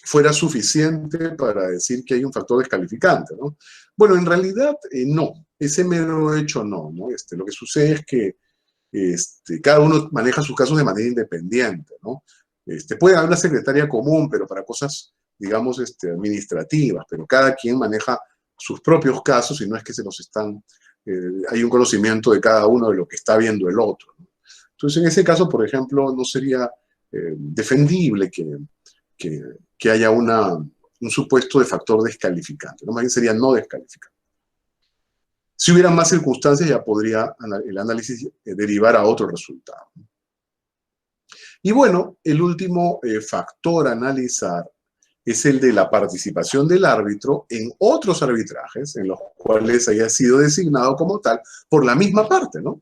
fuera suficiente para decir que hay un factor descalificante, ¿no? Bueno, en realidad no, ese mero hecho no, ¿no? Lo que sucede es que cada uno maneja sus casos de manera independiente, ¿no? Puede haber una secretaria común, pero para cosas, digamos, administrativas, pero cada quien maneja sus propios casos y no es que se los están, hay un conocimiento de cada uno de lo que está viendo el otro, ¿no? Entonces, en ese caso, por ejemplo, no sería defendible que haya un supuesto de factor descalificante, ¿no? Más bien sería no descalificante. Si hubiera más circunstancias, ya podría el análisis derivar a otro resultado. Y bueno, el último factor a analizar es el de la participación del árbitro en otros arbitrajes en los cuales haya sido designado como tal por la misma parte, ¿no?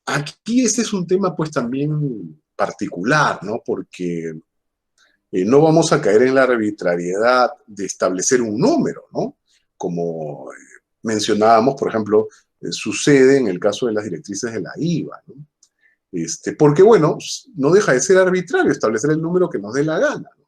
Aquí este es un tema pues también particular, ¿no? Porque no vamos a caer en la arbitrariedad de establecer un número, ¿no? Como mencionábamos, por ejemplo, sucede en el caso de las directrices de la IVA, ¿no? Porque, bueno, no deja de ser arbitrario establecer el número que nos dé la gana, ¿no?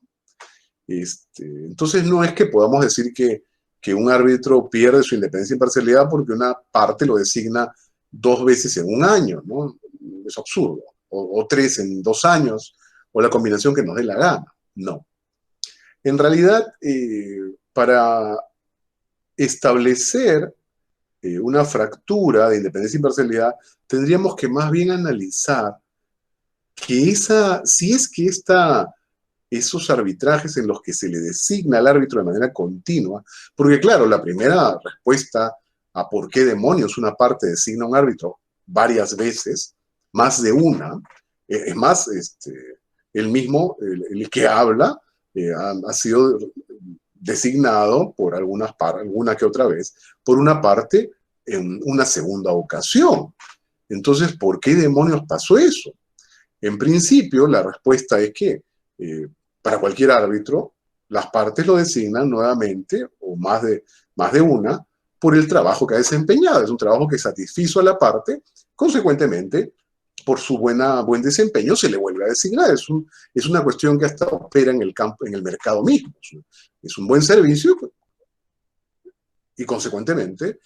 Entonces, no es que podamos decir que un árbitro pierde su independencia e imparcialidad porque una parte lo designa 2 veces en un año, ¿no? Es absurdo. O 3 en 2 años, o la combinación que nos dé la gana. No. En realidad, para establecer una fractura de independencia e imparcialidad, tendríamos que más bien analizar que si es que esos arbitrajes en los que se le designa al árbitro de manera continua, porque claro, la primera respuesta a por qué demonios una parte designa a un árbitro varias veces, más de una, es más, el mismo, el que habla, ha sido designado por alguna que otra vez, por una parte en una segunda ocasión. Entonces, ¿por qué demonios pasó eso? En principio, la respuesta es que para cualquier árbitro, las partes lo designan nuevamente, o más de una, por el trabajo que ha desempeñado. Es un trabajo que satisfizo a la parte, consecuentemente, por su buen desempeño se le vuelve a designar. Es una cuestión que hasta opera en el campo, en el mercado mismo. Es un buen servicio y, consecuentemente,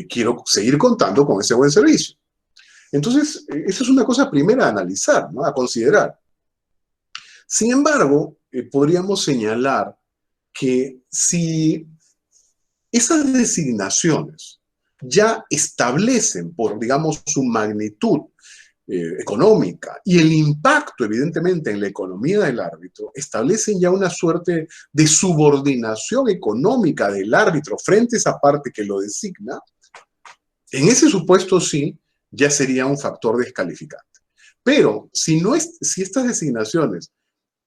quiero seguir contando con ese buen servicio. Entonces, esa es una cosa primera a analizar, ¿no? A considerar. Sin embargo, podríamos señalar que si esas designaciones ya establecen por, digamos, su magnitud, económica y el impacto, evidentemente, en la economía del árbitro, establecen ya una suerte de subordinación económica del árbitro frente a esa parte que lo designa. En ese supuesto sí, ya sería un factor descalificante. Pero si estas designaciones,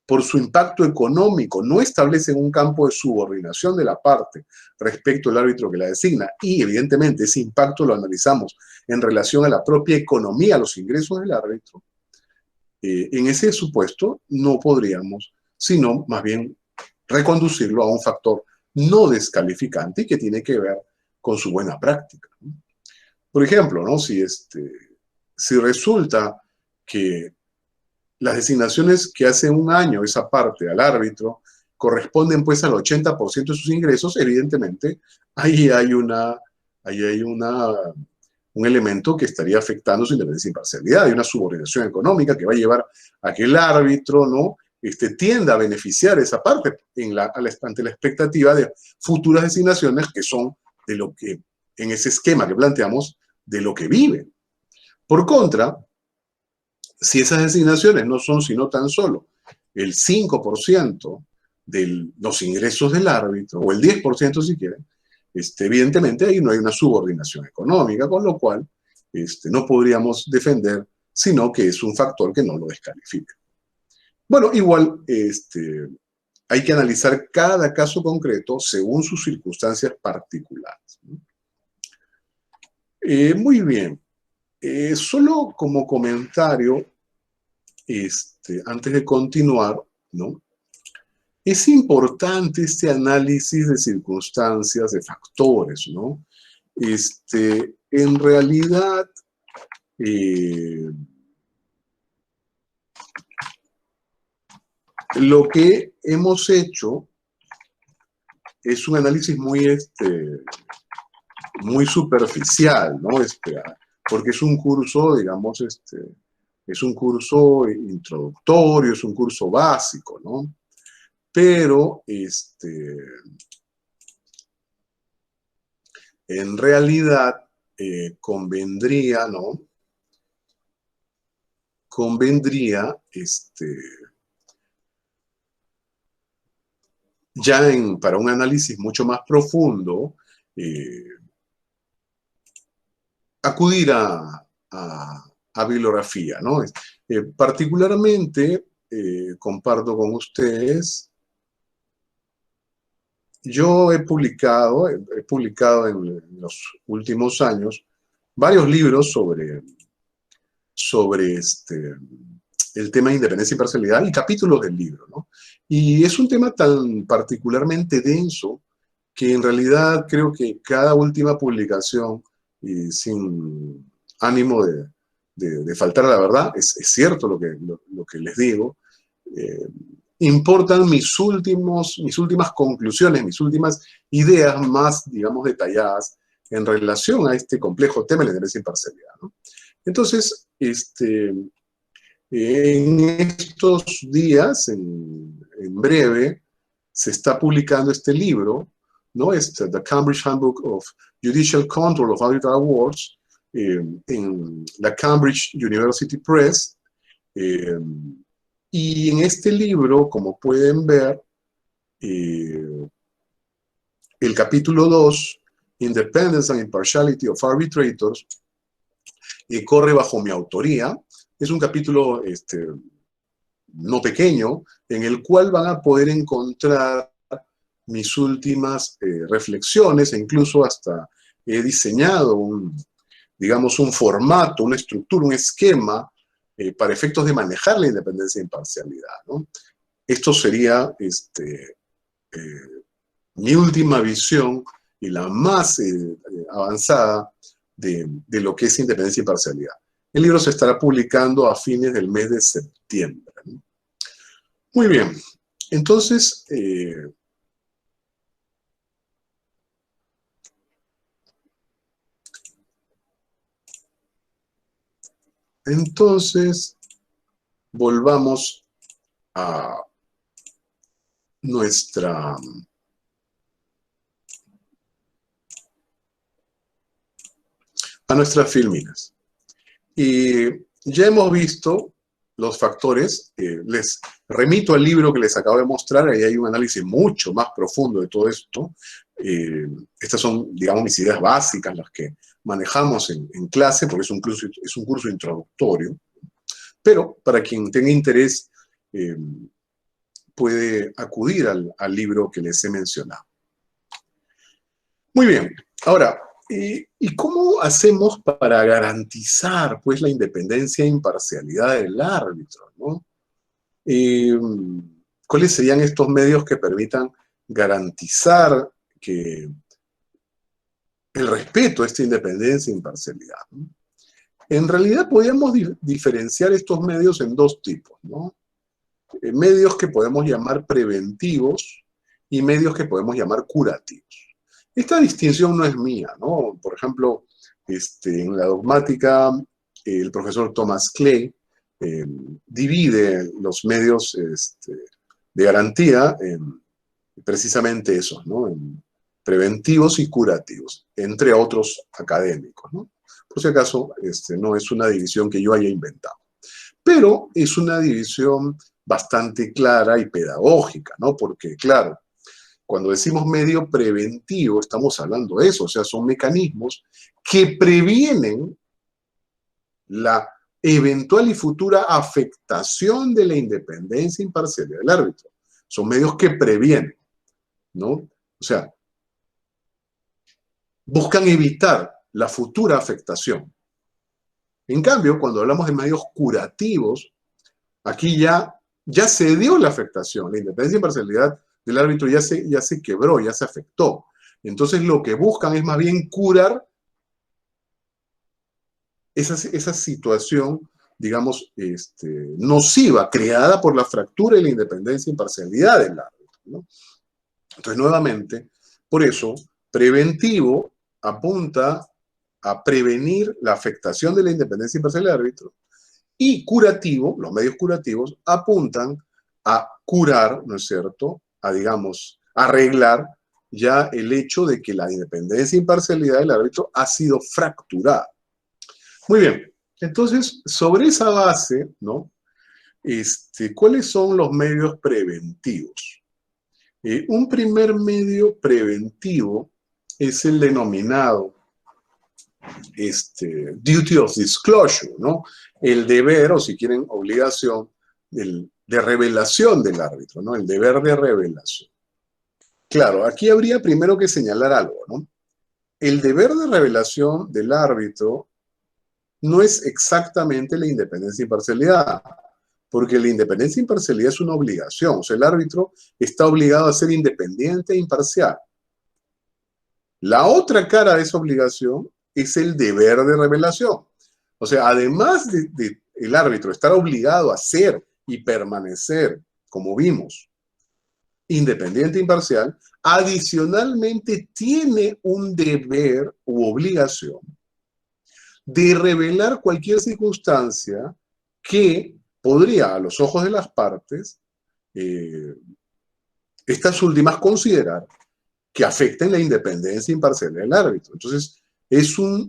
por su impacto económico, no establecen un campo de subordinación de la parte respecto al árbitro que la designa, y evidentemente ese impacto lo analizamos en relación a la propia economía, a los ingresos del árbitro, en ese supuesto no podríamos, sino más bien reconducirlo a un factor no descalificante y que tiene que ver con su buena práctica. Por ejemplo, ¿no? Si resulta que las designaciones que hace un año esa parte al árbitro corresponden pues al 80% de sus ingresos, evidentemente ahí hay un elemento que estaría afectando su independencia e imparcialidad. Hay una subordinación económica que va a llevar a que el árbitro, ¿no?, tienda a beneficiar esa parte ante la expectativa de futuras designaciones que son de lo que, en ese esquema que planteamos, de lo que vive. Por contra, si esas designaciones no son sino tan solo el 5% de los ingresos del árbitro, o el 10% si quieren, evidentemente ahí no hay una subordinación económica, con lo cual no podríamos defender, sino que es un factor que no lo descalifica. Bueno, igual hay que analizar cada caso concreto según sus circunstancias particulares. Muy bien. Solo como comentario, antes de continuar, ¿no?, es importante este análisis de circunstancias, de factores, ¿no? En realidad, lo que hemos hecho es un análisis muy superficial, ¿no? Porque es un curso, digamos, es un curso introductorio, es un curso básico, ¿no? Pero, en realidad, convendría, ¿no? Convendría, ya para un análisis mucho más profundo, acudir a bibliografía, ¿no? Particularmente, comparto con ustedes, yo he publicado en los últimos años varios libros sobre el tema de independencia y parcialidad y capítulos del libro, ¿no? Y es un tema tan particularmente denso que en realidad creo que cada última publicación, y sin ánimo de faltar a la verdad, es cierto lo que les digo, importan mis últimas conclusiones, mis últimas ideas más, digamos, detalladas en relación a este complejo tema de la independencia y imparcialidad, ¿no? Entonces, en estos días, en breve, se está publicando este libro, ¿no? The Cambridge Handbook of Judicial Control of Arbitral Awards, en la Cambridge University Press. Y en este libro, como pueden ver, el capítulo 2, Independence and Impartiality of Arbitrators, corre bajo mi autoría. Es un capítulo no pequeño, en el cual van a poder encontrar mis últimas reflexiones, e incluso hasta he diseñado digamos, un formato, una estructura, un esquema para efectos de manejar la independencia e imparcialidad, ¿no? Esto sería mi última visión y la más avanzada de lo que es independencia y parcialidad. El libro se estará publicando a fines del mes de septiembre, ¿no? Muy bien. Entonces, volvamos a nuestras filminas. Y ya hemos visto los factores. Les remito al libro que les acabo de mostrar, ahí hay un análisis mucho más profundo de todo esto. Estas son, digamos, mis ideas básicas, las que manejamos en clase, porque es un curso introductorio. Pero para quien tenga interés, puede acudir al libro que les he mencionado. Muy bien, ahora, ¿y cómo hacemos para garantizar, pues, la independencia e imparcialidad del árbitro, ¿no? ¿Cuáles serían estos medios que permitan garantizar que el respeto a esta independencia e imparcialidad, ¿no? En realidad podríamos diferenciar estos medios en dos tipos, ¿no? Medios que podemos llamar preventivos y medios que podemos llamar curativos. Esta distinción no es mía, ¿no? Por ejemplo, en la dogmática, el profesor Thomas Clay divide los medios de garantía en precisamente esos, ¿no? En preventivos y curativos, entre otros académicos, ¿no? Por si acaso, no es una división que yo haya inventado. Pero es una división bastante clara y pedagógica, ¿no? Porque, claro, cuando decimos medio preventivo, estamos hablando de eso, o sea, son mecanismos que previenen la eventual y futura afectación de la independencia e imparcialidad del árbitro. Son medios que previenen, ¿no? O sea, buscan evitar la futura afectación. En cambio, cuando hablamos de medios curativos, aquí ya se dio la afectación, la independencia e imparcialidad del árbitro ya se quebró, ya se afectó. Entonces lo que buscan es más bien curar esa situación, digamos, nociva, creada por la fractura y la independencia e imparcialidad del árbitro, ¿no? Entonces, nuevamente, por eso, preventivo apunta a prevenir la afectación de la independencia e imparcialidad del árbitro, y curativo, los medios curativos, apuntan a curar, ¿no es cierto?, a, digamos, arreglar ya el hecho de que la independencia e imparcialidad del árbitro ha sido fracturada. Muy bien, entonces, sobre esa base, ¿no?, ¿cuáles son los medios preventivos? Un primer medio preventivo es el denominado duty of disclosure, ¿no? El deber, o si quieren, obligación de revelación del árbitro, ¿no? El deber de revelación. Claro, aquí habría primero que señalar algo, ¿no? El deber de revelación del árbitro no es exactamente la independencia e imparcialidad, porque la independencia e imparcialidad es una obligación, o sea, el árbitro está obligado a ser independiente e imparcial. La otra cara de esa obligación es el deber de revelación. O sea, además de el árbitro estar obligado a ser y permanecer, como vimos, independiente e imparcial, adicionalmente tiene un deber u obligación de revelar cualquier circunstancia que podría, a los ojos de las partes, estas últimas considerar que afecten la independencia e imparcialidad del árbitro. Entonces, es una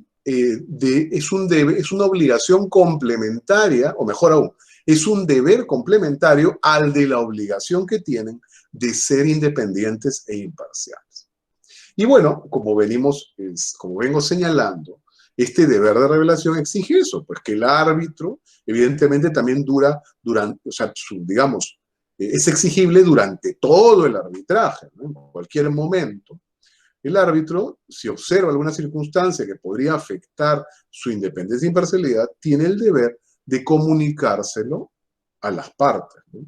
obligación complementaria, o mejor aún, es un deber complementario al de la obligación que tienen de ser independientes e imparciales. Y bueno, como vengo señalando, este deber de revelación exige eso, pues que el árbitro, evidentemente, también digamos, es exigible durante todo el arbitraje, ¿no? En cualquier momento. El árbitro, si observa alguna circunstancia que podría afectar su independencia e imparcialidad, tiene el deber de comunicárselo a las partes, ¿no?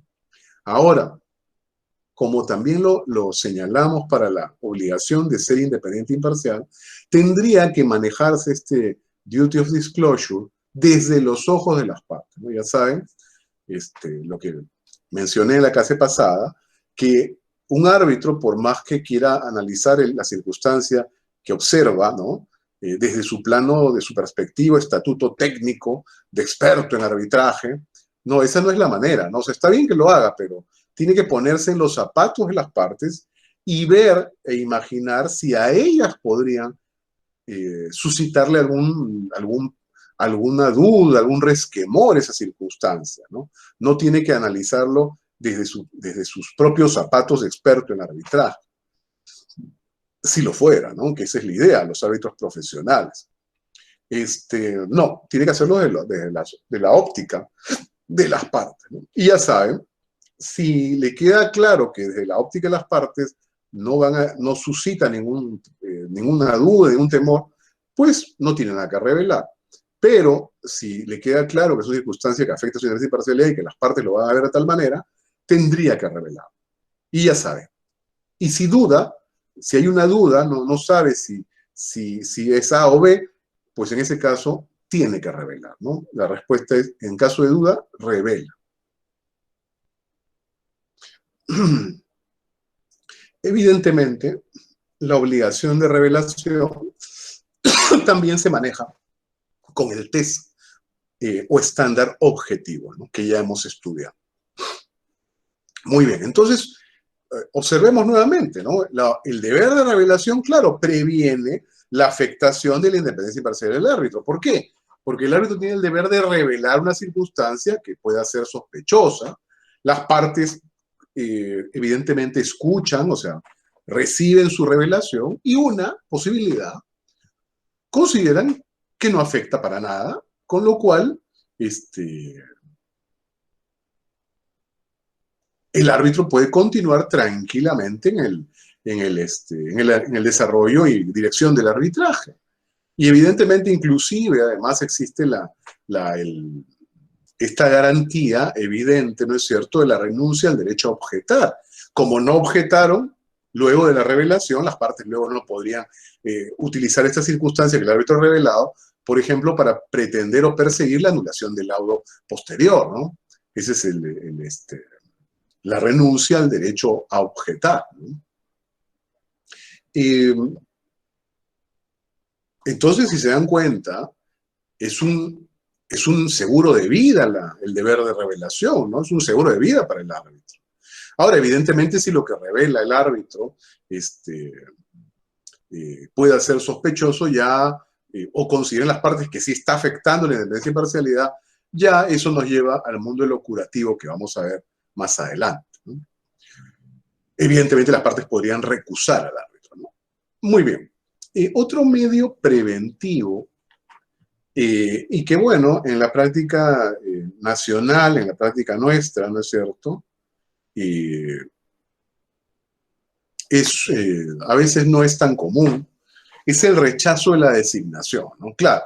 Ahora, como también lo señalamos para la obligación de ser independiente e imparcial, tendría que manejarse este duty of disclosure desde los ojos de las partes, ¿no? Ya saben, lo que mencioné en la clase pasada, que un árbitro, por más que quiera analizar la circunstancia que observa, ¿no?, desde su plano, de su perspectiva, estatuto técnico, de experto en arbitraje, no, esa no es la manera, ¿no? O sea, está bien que lo haga, pero tiene que ponerse en los zapatos de las partes y ver e imaginar si a ellas podrían suscitarle algún alguna duda, algún resquemor esa circunstancia, ¿no? No tiene que analizarlo desde sus propios zapatos de experto en arbitraje. Si lo fuera, ¿no? Que esa es la idea, los árbitros profesionales. No, tiene que hacerlo de la óptica de las partes, ¿no? Y ya saben, si le queda claro que desde la óptica de las partes no suscita ninguna duda, ningún temor, pues no tiene nada que revelar. Pero si le queda claro que es una circunstancia que afecta a su interés y parcialidad y que las partes lo van a ver de tal manera, tendría que revelar. Y ya sabe. Y si duda, si hay una duda, no sabe si es A o B, pues en ese caso tiene que revelar, ¿no? La respuesta es, en caso de duda, revela. Evidentemente, la obligación de revelación también se maneja con el test o estándar objetivo, ¿no? Que ya hemos estudiado. Muy bien, entonces, observemos nuevamente, ¿no? El deber de revelación, claro, previene la afectación de la independencia imparcial del árbitro. ¿Por qué? Porque el árbitro tiene el deber de revelar una circunstancia que pueda ser sospechosa. Las partes, evidentemente, escuchan, o sea, reciben su revelación, y una posibilidad consideran que no afecta para nada, con lo cual el árbitro puede continuar tranquilamente en el desarrollo y dirección del arbitraje. Y evidentemente, inclusive, además existe esta garantía evidente, ¿no es cierto?, de la renuncia al derecho a objetar. Como no objetaron, luego de la revelación, las partes luego no podrían utilizar esta circunstancia que el árbitro ha revelado, por ejemplo, para pretender o perseguir la anulación del laudo posterior, ¿no? Ese es la renuncia al derecho a objetar, ¿no? Entonces, si se dan cuenta, es un seguro de vida el deber de revelación, ¿no? Es un seguro de vida para el árbitro. Ahora, evidentemente, si lo que revela el árbitro puede ser sospechoso ya, o consideren las partes que sí está afectando la independencia y parcialidad, ya eso nos lleva al mundo de lo curativo que vamos a ver más adelante, ¿no? Evidentemente, las partes podrían recusar al árbitro, ¿no? Muy bien. Otro medio preventivo, y que bueno, en la práctica nacional, en la práctica nuestra, ¿no es cierto?, a veces no es tan común, es el rechazo de la designación, ¿no? Claro,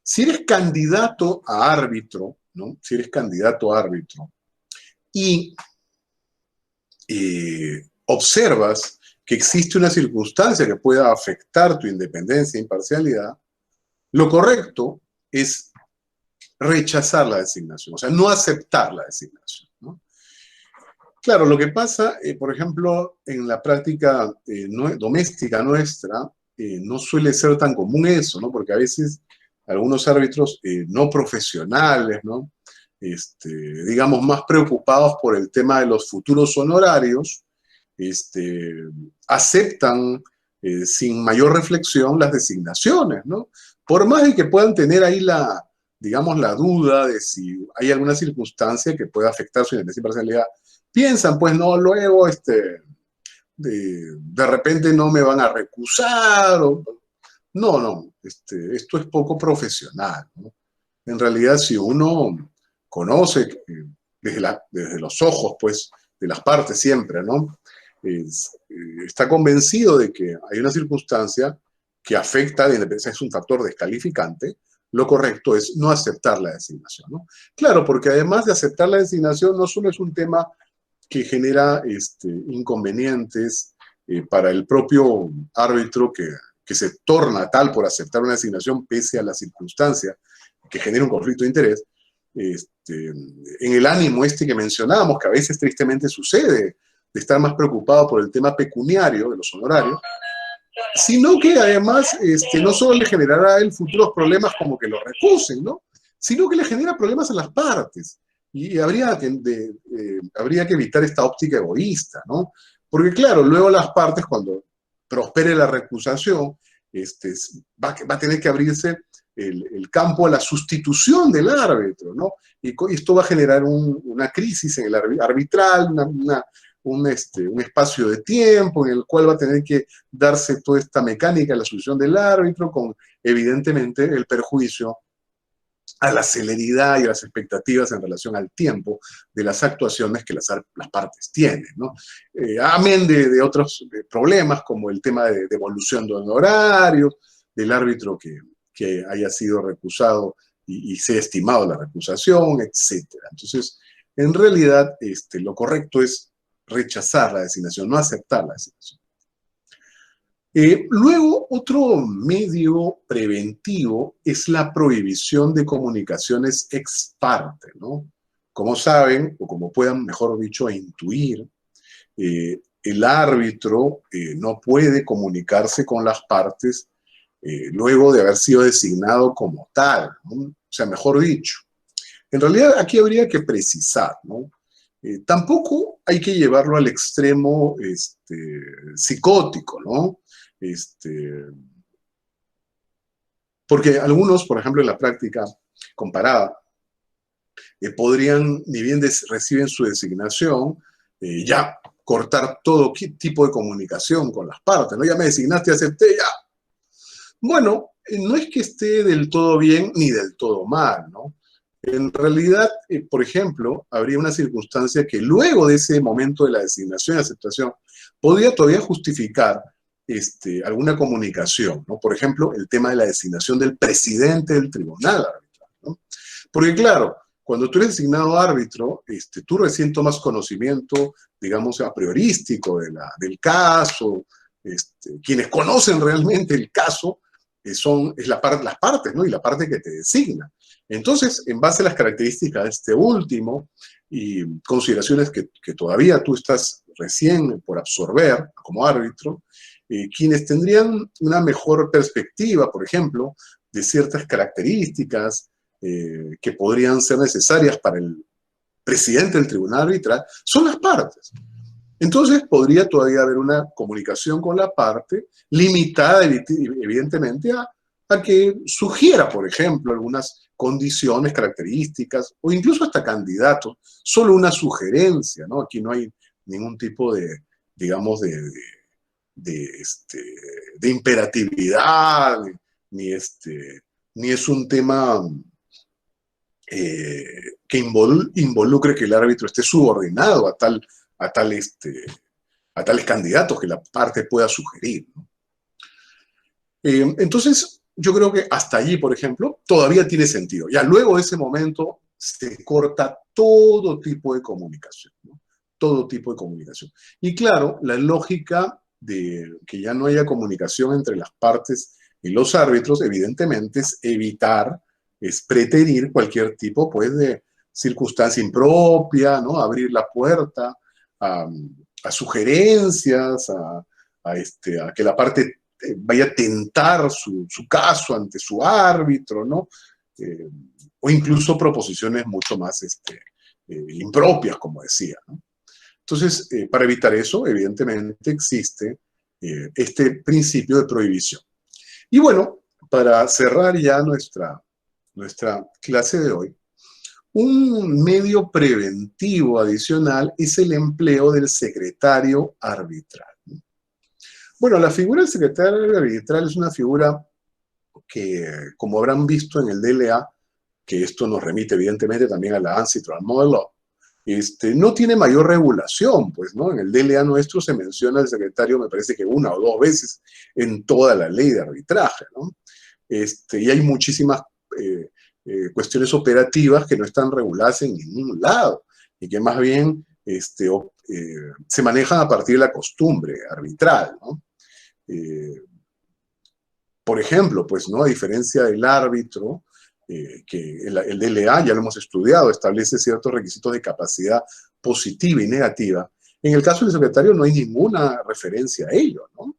si eres candidato a árbitro, ¿no? Si eres candidato a árbitro y observas que existe una circunstancia que pueda afectar tu independencia e imparcialidad, lo correcto es rechazar la designación, o sea, no aceptar la designación, ¿no? Claro, lo que pasa, por ejemplo, en la práctica doméstica nuestra, no suele ser tan común eso, ¿no? Porque a veces algunos árbitros no profesionales, ¿no? Digamos, más preocupados por el tema de los futuros honorarios, aceptan sin mayor reflexión las designaciones, ¿no? Por más de que puedan tener ahí digamos, la duda de si hay alguna circunstancia que pueda afectar su independencia y imparcialidad, piensan, pues no, luego de repente no me van a recusar. No, esto es poco profesional, ¿no? En realidad, si uno conoce desde los ojos, pues, de las partes siempre, ¿no? Está convencido de que hay una circunstancia que afecta a la independencia, es un factor descalificante, lo correcto es no aceptar la designación, ¿no? Claro, porque además de aceptar la designación, no solo es un tema que genera inconvenientes para el propio árbitro que se torna tal por aceptar una designación pese a la circunstancia que genera un conflicto de interés, en el ánimo que mencionábamos, que a veces tristemente sucede, de estar más preocupado por el tema pecuniario de los honorarios, sino que además no solo le generará a él futuros problemas como que lo recusen, ¿no? Sino que le genera problemas a las partes. Y habría que evitar esta óptica egoísta, ¿no? Porque claro, luego las partes, cuando prospere la recusación, va a tener que abrirse el campo a la sustitución del árbitro, ¿no? Y esto va a generar una crisis en el arbitral, un espacio de tiempo en el cual va a tener que darse toda esta mecánica de la sustitución del árbitro, con evidentemente el perjuicio a la celeridad y a las expectativas en relación al tiempo de las actuaciones que las partes tienen, ¿no? Amén de otros problemas, como el tema de devolución de honorarios, del árbitro que haya sido recusado y sea estimado la recusación, etc. Entonces, en realidad, lo correcto es rechazar la designación, no aceptar la designación. Luego, otro medio preventivo es la prohibición de comunicaciones ex parte, ¿no? Como saben, o como puedan, mejor dicho, intuir, el árbitro no puede comunicarse con las partes luego de haber sido designado como tal, ¿no? O sea, mejor dicho. En realidad, aquí habría que precisar, ¿no? Tampoco hay que llevarlo al extremo psicótico, ¿no? Porque algunos, por ejemplo, en la práctica comparada, podrían, ni bien reciben su designación, ya cortar todo tipo de comunicación con las partes, ¿no? Ya me designaste, acepté, ya. Bueno, no es que esté del todo bien ni del todo mal, ¿no? En realidad, por ejemplo, habría una circunstancia que luego de ese momento de la designación y aceptación podría todavía justificar alguna comunicación, ¿no? Por ejemplo, el tema de la designación del presidente del tribunal arbitral, ¿no? Porque claro, cuando tú eres designado árbitro, tú recién tomas conocimiento, digamos, a priorístico del caso. Quienes conocen realmente el caso es las partes, ¿no? Y la parte que te designa. Entonces, en base a las características de este último y consideraciones que todavía tú estás recién por absorber como árbitro, quienes tendrían una mejor perspectiva, por ejemplo, de ciertas características que podrían ser necesarias para el presidente del tribunal arbitral, son las partes. Entonces, podría todavía haber una comunicación con la parte, limitada evidentemente a que sugiera, por ejemplo, algunas condiciones, características, o incluso hasta candidatos, solo una sugerencia, ¿no? Aquí no hay ningún tipo de, digamos, de imperatividad, ni es un tema que involucre que el árbitro esté subordinado a tales candidatos que la parte pueda sugerir, ¿no? Entonces, yo creo que hasta allí, por ejemplo, todavía tiene sentido. Ya luego de ese momento se corta todo tipo de comunicación, ¿no? Todo tipo de comunicación. Y claro, la lógica de que ya no haya comunicación entre las partes y los árbitros, evidentemente, es evitar, es preterir cualquier tipo, pues, de circunstancia impropia, ¿no? Abrir la puerta a sugerencias, a que la parte vaya a tentar su caso ante su árbitro, ¿no? O incluso proposiciones mucho más impropias, como decía, ¿no? Entonces, para evitar eso, evidentemente existe este principio de prohibición. Y bueno, para cerrar ya nuestra clase de hoy, un medio preventivo adicional es el empleo del secretario arbitral. Bueno, la figura del secretario arbitral es una figura que, como habrán visto en el DLA, que esto nos remite evidentemente también a la ANSI Model Law, no tiene mayor regulación, pues, ¿no? En el DLA nuestro se menciona el secretario, me parece que una o dos veces en toda la ley de arbitraje, ¿no? Y hay muchísimas cuestiones operativas que no están reguladas en ningún lado y que más bien se manejan a partir de la costumbre arbitral, ¿no? Por ejemplo, pues, ¿no? A diferencia del árbitro, que el DLA, ya lo hemos estudiado, establece ciertos requisitos de capacidad positiva y negativa. En el caso del secretario no hay ninguna referencia a ello, ¿no?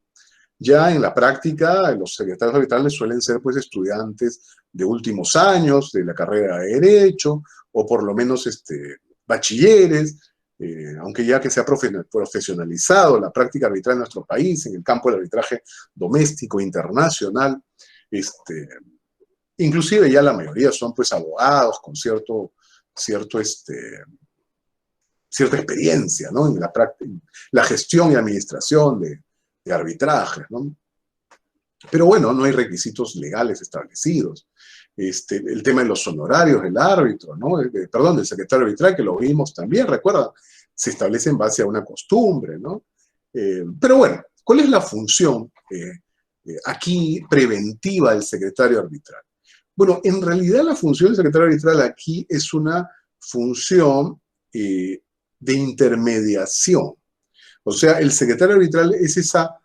Ya en la práctica, los secretarios arbitrales suelen ser, pues, estudiantes de últimos años de la carrera de Derecho, o por lo menos bachilleres, aunque ya que se ha profesionalizado la práctica arbitral en nuestro país, en el campo del arbitraje doméstico internacional, inclusive ya la mayoría son pues abogados con cierta experiencia, ¿no? En la práctica, la gestión y administración de arbitrajes, ¿no? Pero bueno, no hay requisitos legales establecidos. El tema de los honorarios del árbitro, ¿no? Perdón, del secretario arbitral, que lo vimos también, recuerda, se establece en base a una costumbre, ¿no? Pero bueno, ¿cuál es la función aquí preventiva del secretario arbitral? Bueno, en realidad la función del secretario arbitral aquí es una función de intermediación. O sea, el secretario arbitral es esa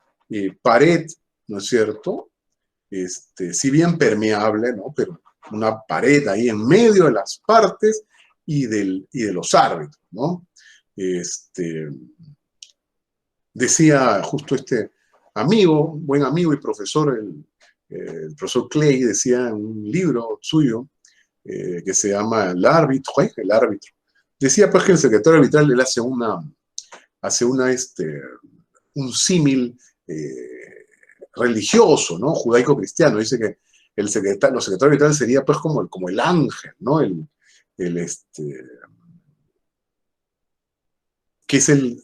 pared, ¿no es cierto? Si bien permeable, ¿no? Pero una pared ahí en medio de las partes y de los árbitros, ¿no? Decía justo este amigo, buen amigo y profesor, el profesor Clay, decía en un libro suyo que se llama El árbitro, decía pues que el secretario arbitral le hace un símil religioso, ¿no? Judaico-cristiano. Dice que los secretarios arbitrales sería pues como el ángel, ¿no? Que es el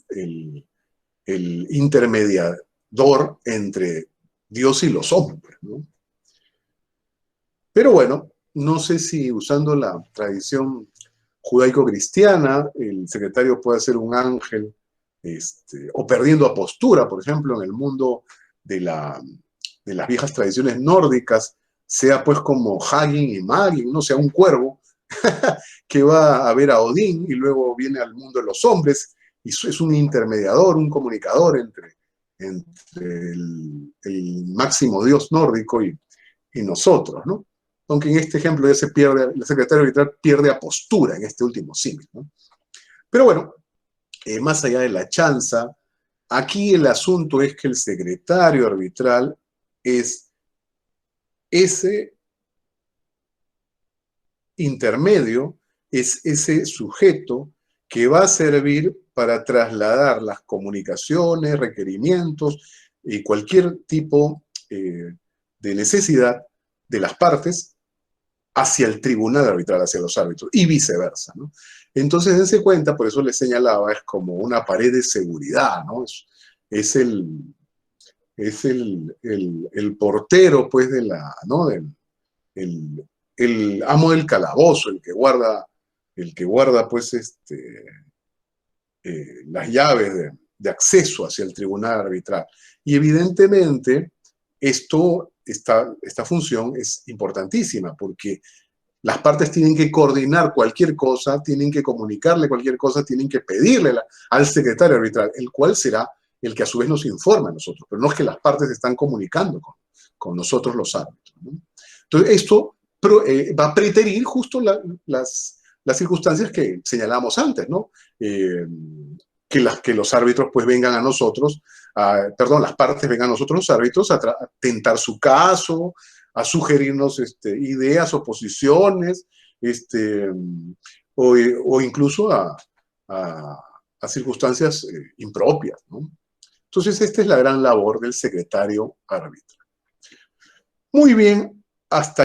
intermediador entre Dios y los hombres, ¿no? Pero bueno, no sé si usando la tradición judaico-cristiana, el secretario puede ser un ángel, o perdiendo apostura, por ejemplo, en el mundo de las viejas tradiciones nórdicas, sea pues como Hagin y Magin, no sea un cuervo que va a ver a Odín y luego viene al mundo de los hombres y es un intermediador, un comunicador entre el máximo dios nórdico y nosotros, ¿no? Aunque en este ejemplo ya el secretario arbitral pierde apostura en este último símil, ¿no? Pero bueno, más allá de la chanza, aquí el asunto es que el secretario arbitral es ese intermedio, es ese sujeto que va a servir para trasladar las comunicaciones, requerimientos y cualquier tipo de necesidad de las partes hacia el tribunal arbitral, hacia los árbitros, y viceversa, ¿no? Entonces, dense cuenta, por eso les señalaba, es como una pared de seguridad, ¿no? Es el portero, pues, ¿no? El amo del calabozo, el que guarda pues, las llaves de acceso hacia el tribunal arbitral. Y evidentemente, esta función es importantísima, porque las partes tienen que coordinar cualquier cosa, tienen que comunicarle cualquier cosa, tienen que pedirle al secretario arbitral, el cual será el que a su vez nos informa a nosotros, pero no es que las partes están comunicando con nosotros los árbitros, ¿no? Entonces, esto va a preterir justo las circunstancias que señalábamos antes, ¿no? Que los árbitros pues vengan a nosotros, las partes vengan a nosotros los árbitros a tentar su caso, a sugerirnos ideas o posiciones, o incluso a circunstancias impropias, ¿no? Entonces, esta es la gran labor del secretario árbitro. Muy bien, hasta